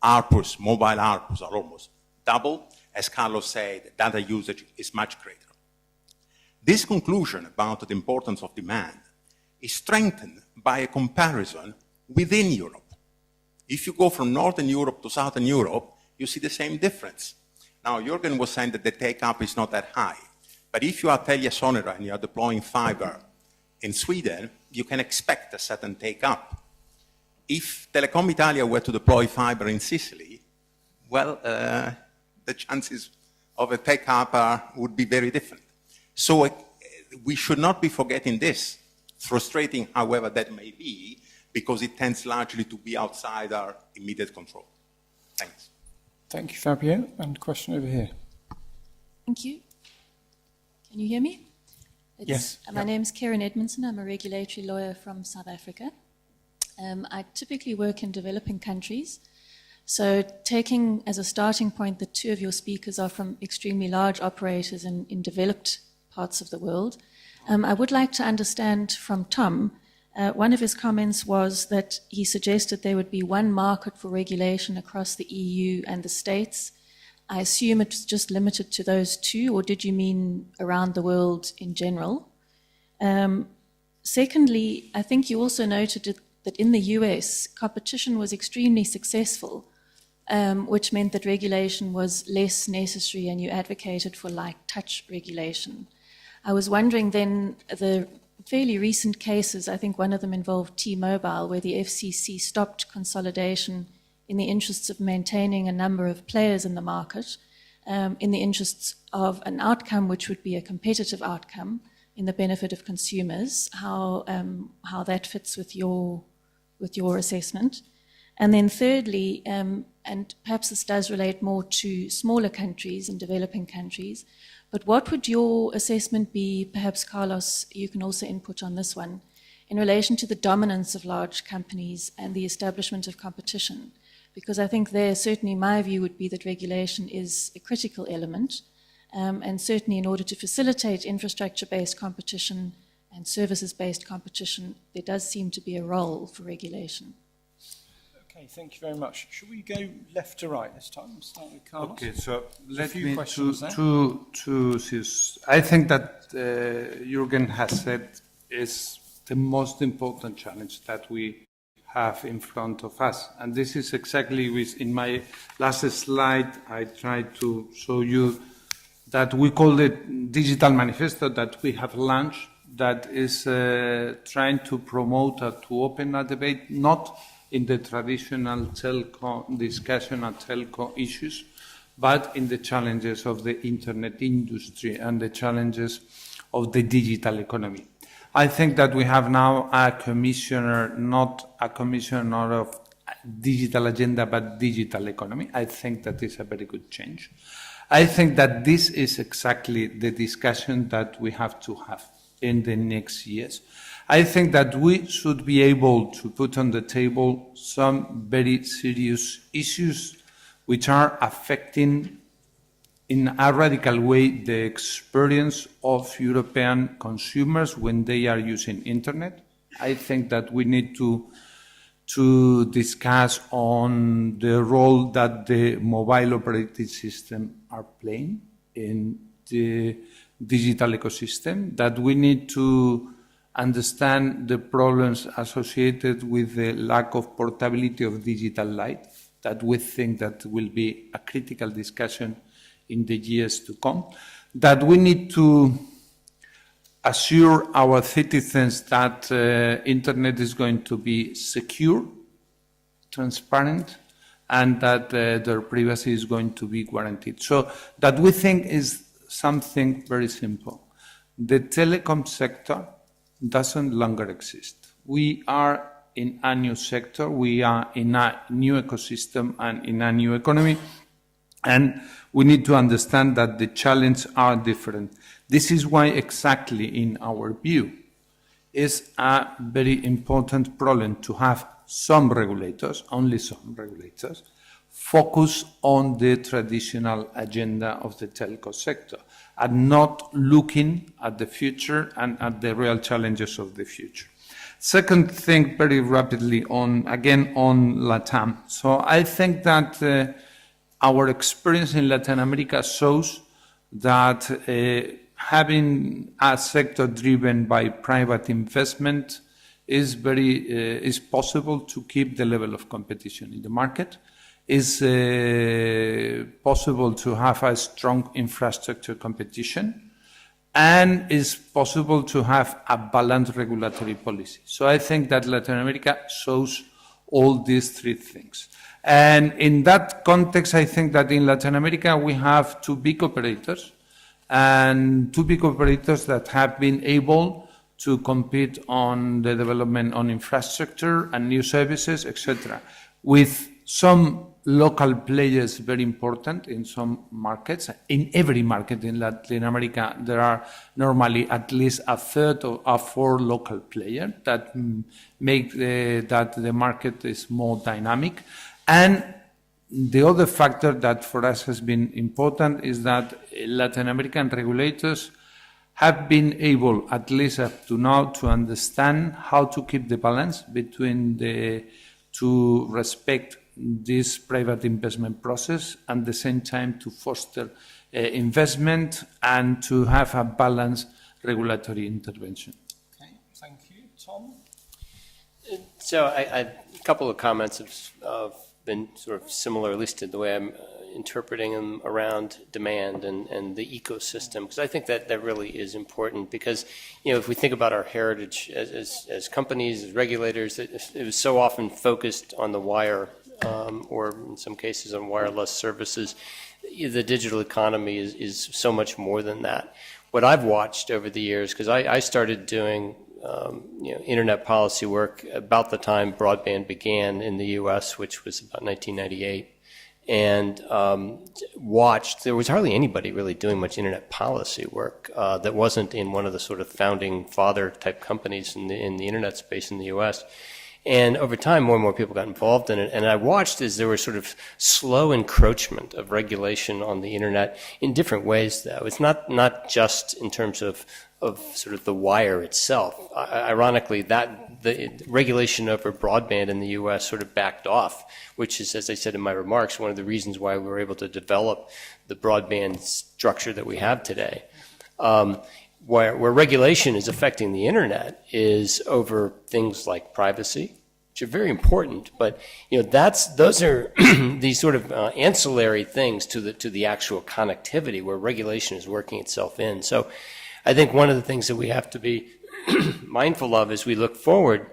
ARPUs, mobile ARPUs are almost double. As Carlos said, data usage is much greater. This conclusion about the importance of demand is strengthened by a comparison within Europe. If you go from Northern Europe to Southern Europe, you see the same difference. Now, Jürgen was saying that the take-up is not that high. But if you are TeliaSonera and you are deploying fiber in Sweden, you can expect a certain take-up. If Telecom Italia were to deploy fiber in Sicily, well, the chances of a take-up would be very different. So we should not be forgetting this, frustrating however that may be, because it tends largely to be outside our immediate control. Thanks.
Thank you, Fabio. And question over here.
Thank you. Can you hear me?
Yes.
My name is Karen Edmondson. I'm a regulatory lawyer from South Africa. I typically work in developing countries. So taking as a starting point that two of your speakers are from extremely large operators in developed parts of the world, I would like to understand from Tom One of his comments was that he suggested there would be one market for regulation across the EU and the States. I assume it was just limited to those two, or did you mean around the world in general? Secondly, I think you also noted that in the US, competition was extremely successful, which meant that regulation was less necessary, and you advocated for light touch regulation. I was wondering then, the fairly recent cases, I think one of them involved T-Mobile, where the FCC stopped consolidation in the interests of maintaining a number of players in the market, in the interests of an outcome which would be a competitive outcome in the benefit of consumers, how that fits with your assessment. And then thirdly, and perhaps this does relate more to smaller countries and developing countries, but what would your assessment be, perhaps Carlos, you can also input on this one, in relation to the dominance of large companies and the establishment of competition? Because I think there, certainly my view would be that regulation is a critical element, and certainly in order to facilitate infrastructure-based competition and services-based competition, there does seem to be a role for regulation.
Okay, thank you very much. Should we go left to right this time? Start with Carlos.
Okay, so let
few
me
questions there.
I think that Jürgen has said is the most important challenge that we have in front of us. And this is exactly in my last slide, I tried to show you that we call it Digital Manifesto that we have launched, that is trying to promote to open a debate, not in the traditional telco discussion and telco issues, but in the challenges of the internet industry and the challenges of the digital economy. I think that we have now a commissioner, not a commissioner of digital agenda, but digital economy. I think that is a very good change. I think that this is exactly the discussion that we have to have in the next years. I think that we should be able to put on the table some very serious issues which are affecting in a radical way the experience of European consumers when they are using internet. I think that we need to discuss on the role that the mobile operating system are playing in the digital ecosystem, that we need to understand the problems associated with the lack of portability of digital life, that we think that will be a critical discussion in the years to come, that we need to assure our citizens that internet is going to be secure, transparent, and that their privacy is going to be guaranteed. So that we think is something very simple. The telecom sector doesn't longer exist. We are in a new sector, we are in a new ecosystem and in a new economy, and we need to understand that the challenges are different. This is why exactly in our view is a very important problem to have some regulators, only some regulators, focus on the traditional agenda of the telco sector and not looking at the future and at the real challenges of the future. Second thing, very rapidly, on LATAM. So I think that our experience in Latin America shows that having a sector driven by private investment is possible to keep the level of competition in the market. Is possible to have a strong infrastructure competition, and is possible to have a balanced regulatory policy. So I think that Latin America shows all these three things. And in that context, I think that in Latin America we have two big operators, and two big operators that have been able to compete on the development on infrastructure and new services, etc., with some local players very important in some markets. In every market in Latin America, there are normally at least a third of 4 local players that make that the market is more dynamic. And the other factor that for us has been important is that Latin American regulators have been able, at least up to now, to understand how to keep the balance between to respect this private investment process and at the same time to foster investment and to have a balanced regulatory intervention.
Okay, thank you. Tom?
So a couple of comments have been sort of similar, at least to the way I'm interpreting them around demand and the ecosystem, because I think that really is important because, if we think about our heritage as companies, as regulators, it was so often focused on the wire or in some cases on wireless services. The digital economy is so much more than that. What I've watched over the years, because I started doing internet policy work about the time broadband began in the U.S., which was about 1998, and watched. There was hardly anybody really doing much internet policy work that wasn't in one of the sort of founding father type companies in the internet space in the U.S. And over time, more and more people got involved in it. And I watched as there was sort of slow encroachment of regulation on the internet in different ways, though. It's not just in terms of sort of the wire itself. Ironically, the regulation over broadband in the U.S. sort of backed off, which is, as I said in my remarks, one of the reasons why we were able to develop the broadband structure that we have today. Where regulation is affecting the internet is over things like privacy, which are very important, but those are these sort of ancillary things to the actual connectivity where regulation is working itself in. So I think one of the things that we have to be mindful of as we look forward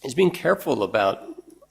is being careful about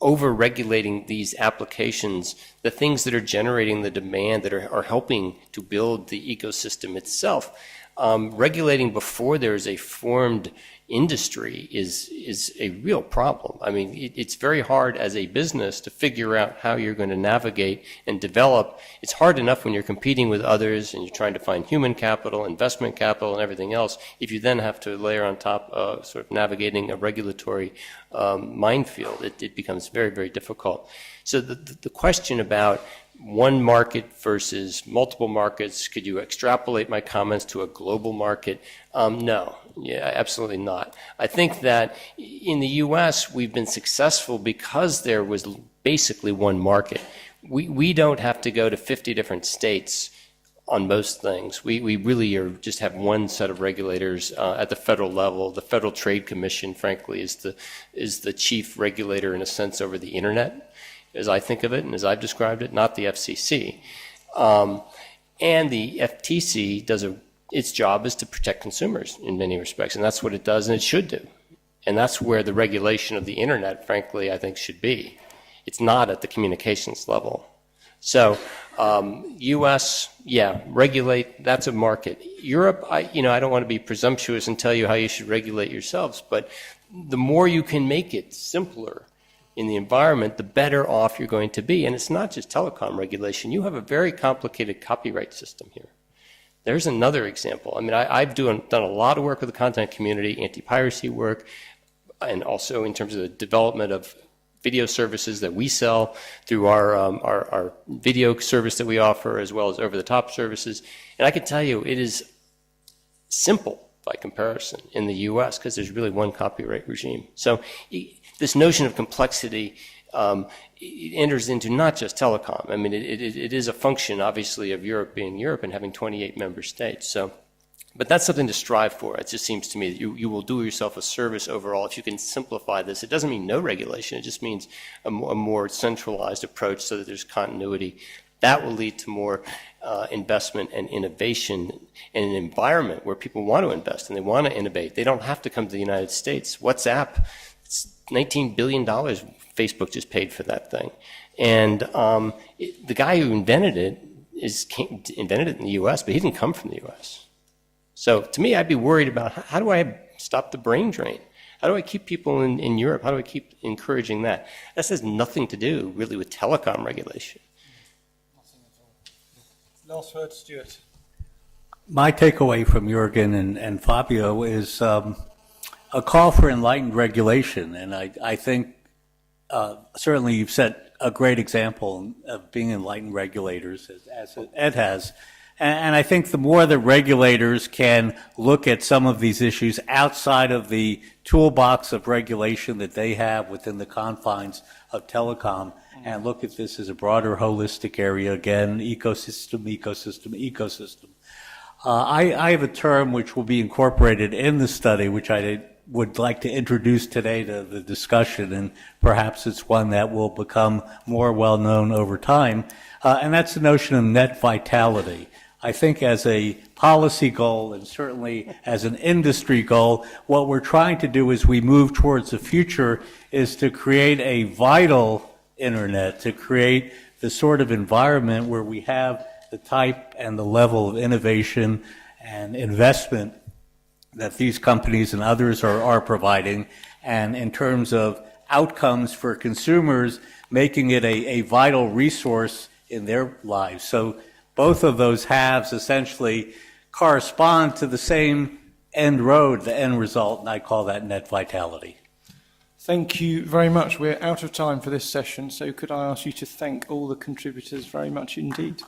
over-regulating these applications, the things that are generating the demand that are helping to build the ecosystem itself. Regulating before there is a formed industry is a real problem. I mean, it's very hard as a business to figure out how you're going to navigate and develop. It's hard enough when you're competing with others and you're trying to find human capital, investment capital, and everything else. If you then have to layer on top sort of navigating a regulatory minefield, it becomes very, very difficult. So the question about one market versus multiple markets, could you extrapolate my comments to a global market? No, absolutely not. I think that in the U.S. we've been successful because there was basically one market. We don't have to go to 50 different states on most things. We really just have one set of regulators at the federal level. The Federal Trade Commission, frankly, is the chief regulator in a sense over the internet, as I think of it and as I've described it, not the FCC. And the FTC its job is to protect consumers in many respects, and that's what it does and it should do. And that's where the regulation of the internet, frankly, I think should be. It's not at the communications level. So U.S., regulate, that's a market. Europe, I don't want to be presumptuous and tell you how you should regulate yourselves, but the more you can make it simpler in the environment, the better off you're going to be. And it's not just telecom regulation. You have a very complicated copyright system here. There's another example. I mean, I've done a lot of work with the content community, anti-piracy work, and also in terms of the development of video services that we sell through our video service that we offer, as well as over-the-top services. And I can tell you it is simple by comparison in the U.S. because there's really one copyright regime. So this notion of complexity it enters into not just telecom. I mean, it is a function, obviously, of Europe being Europe and having 28 member states. So, but that's something to strive for. It just seems to me that you will do yourself a service overall if you can simplify this. It doesn't mean no regulation. It just means a more centralized approach so that there's continuity. That will lead to more investment and innovation in an environment where people want to invest and they want to innovate. They don't have to come to the United States. WhatsApp, it's $19 billion Facebook just paid for that thing. And the guy who invented it invented it in the U.S., but he didn't come from the U.S. So to me, I'd be worried about how do I stop the brain drain? How do I keep people in Europe? How do I keep encouraging that? That has nothing to do really with telecom regulation.
Nothing at all. Last word, Stuart.
My takeaway from Jürgen and Fabio is a call for enlightened regulation. And I think certainly you've set a great example of being enlightened regulators, as Ed has. And I think the more that regulators can look at some of these issues outside of the toolbox of regulation that they have within the confines of telecom and look at this as a broader holistic area, again, ecosystem. I have a term which will be incorporated in the study, which I would like to introduce today to the discussion, and perhaps it's one that will become more well-known over time, and that's the notion of net vitality. I think as a policy goal and certainly as an industry goal, what we're trying to do as we move towards the future is to create a vital internet, to create the sort of environment where we have the type and the level of innovation and investment that these companies and others are providing, and in terms of outcomes for consumers, making it a vital resource in their lives. So both of those halves essentially correspond to the same end road, the end result, and I call that net vitality.
Thank you very much. We're out of time for this session, so could I ask you to thank all the contributors very much indeed.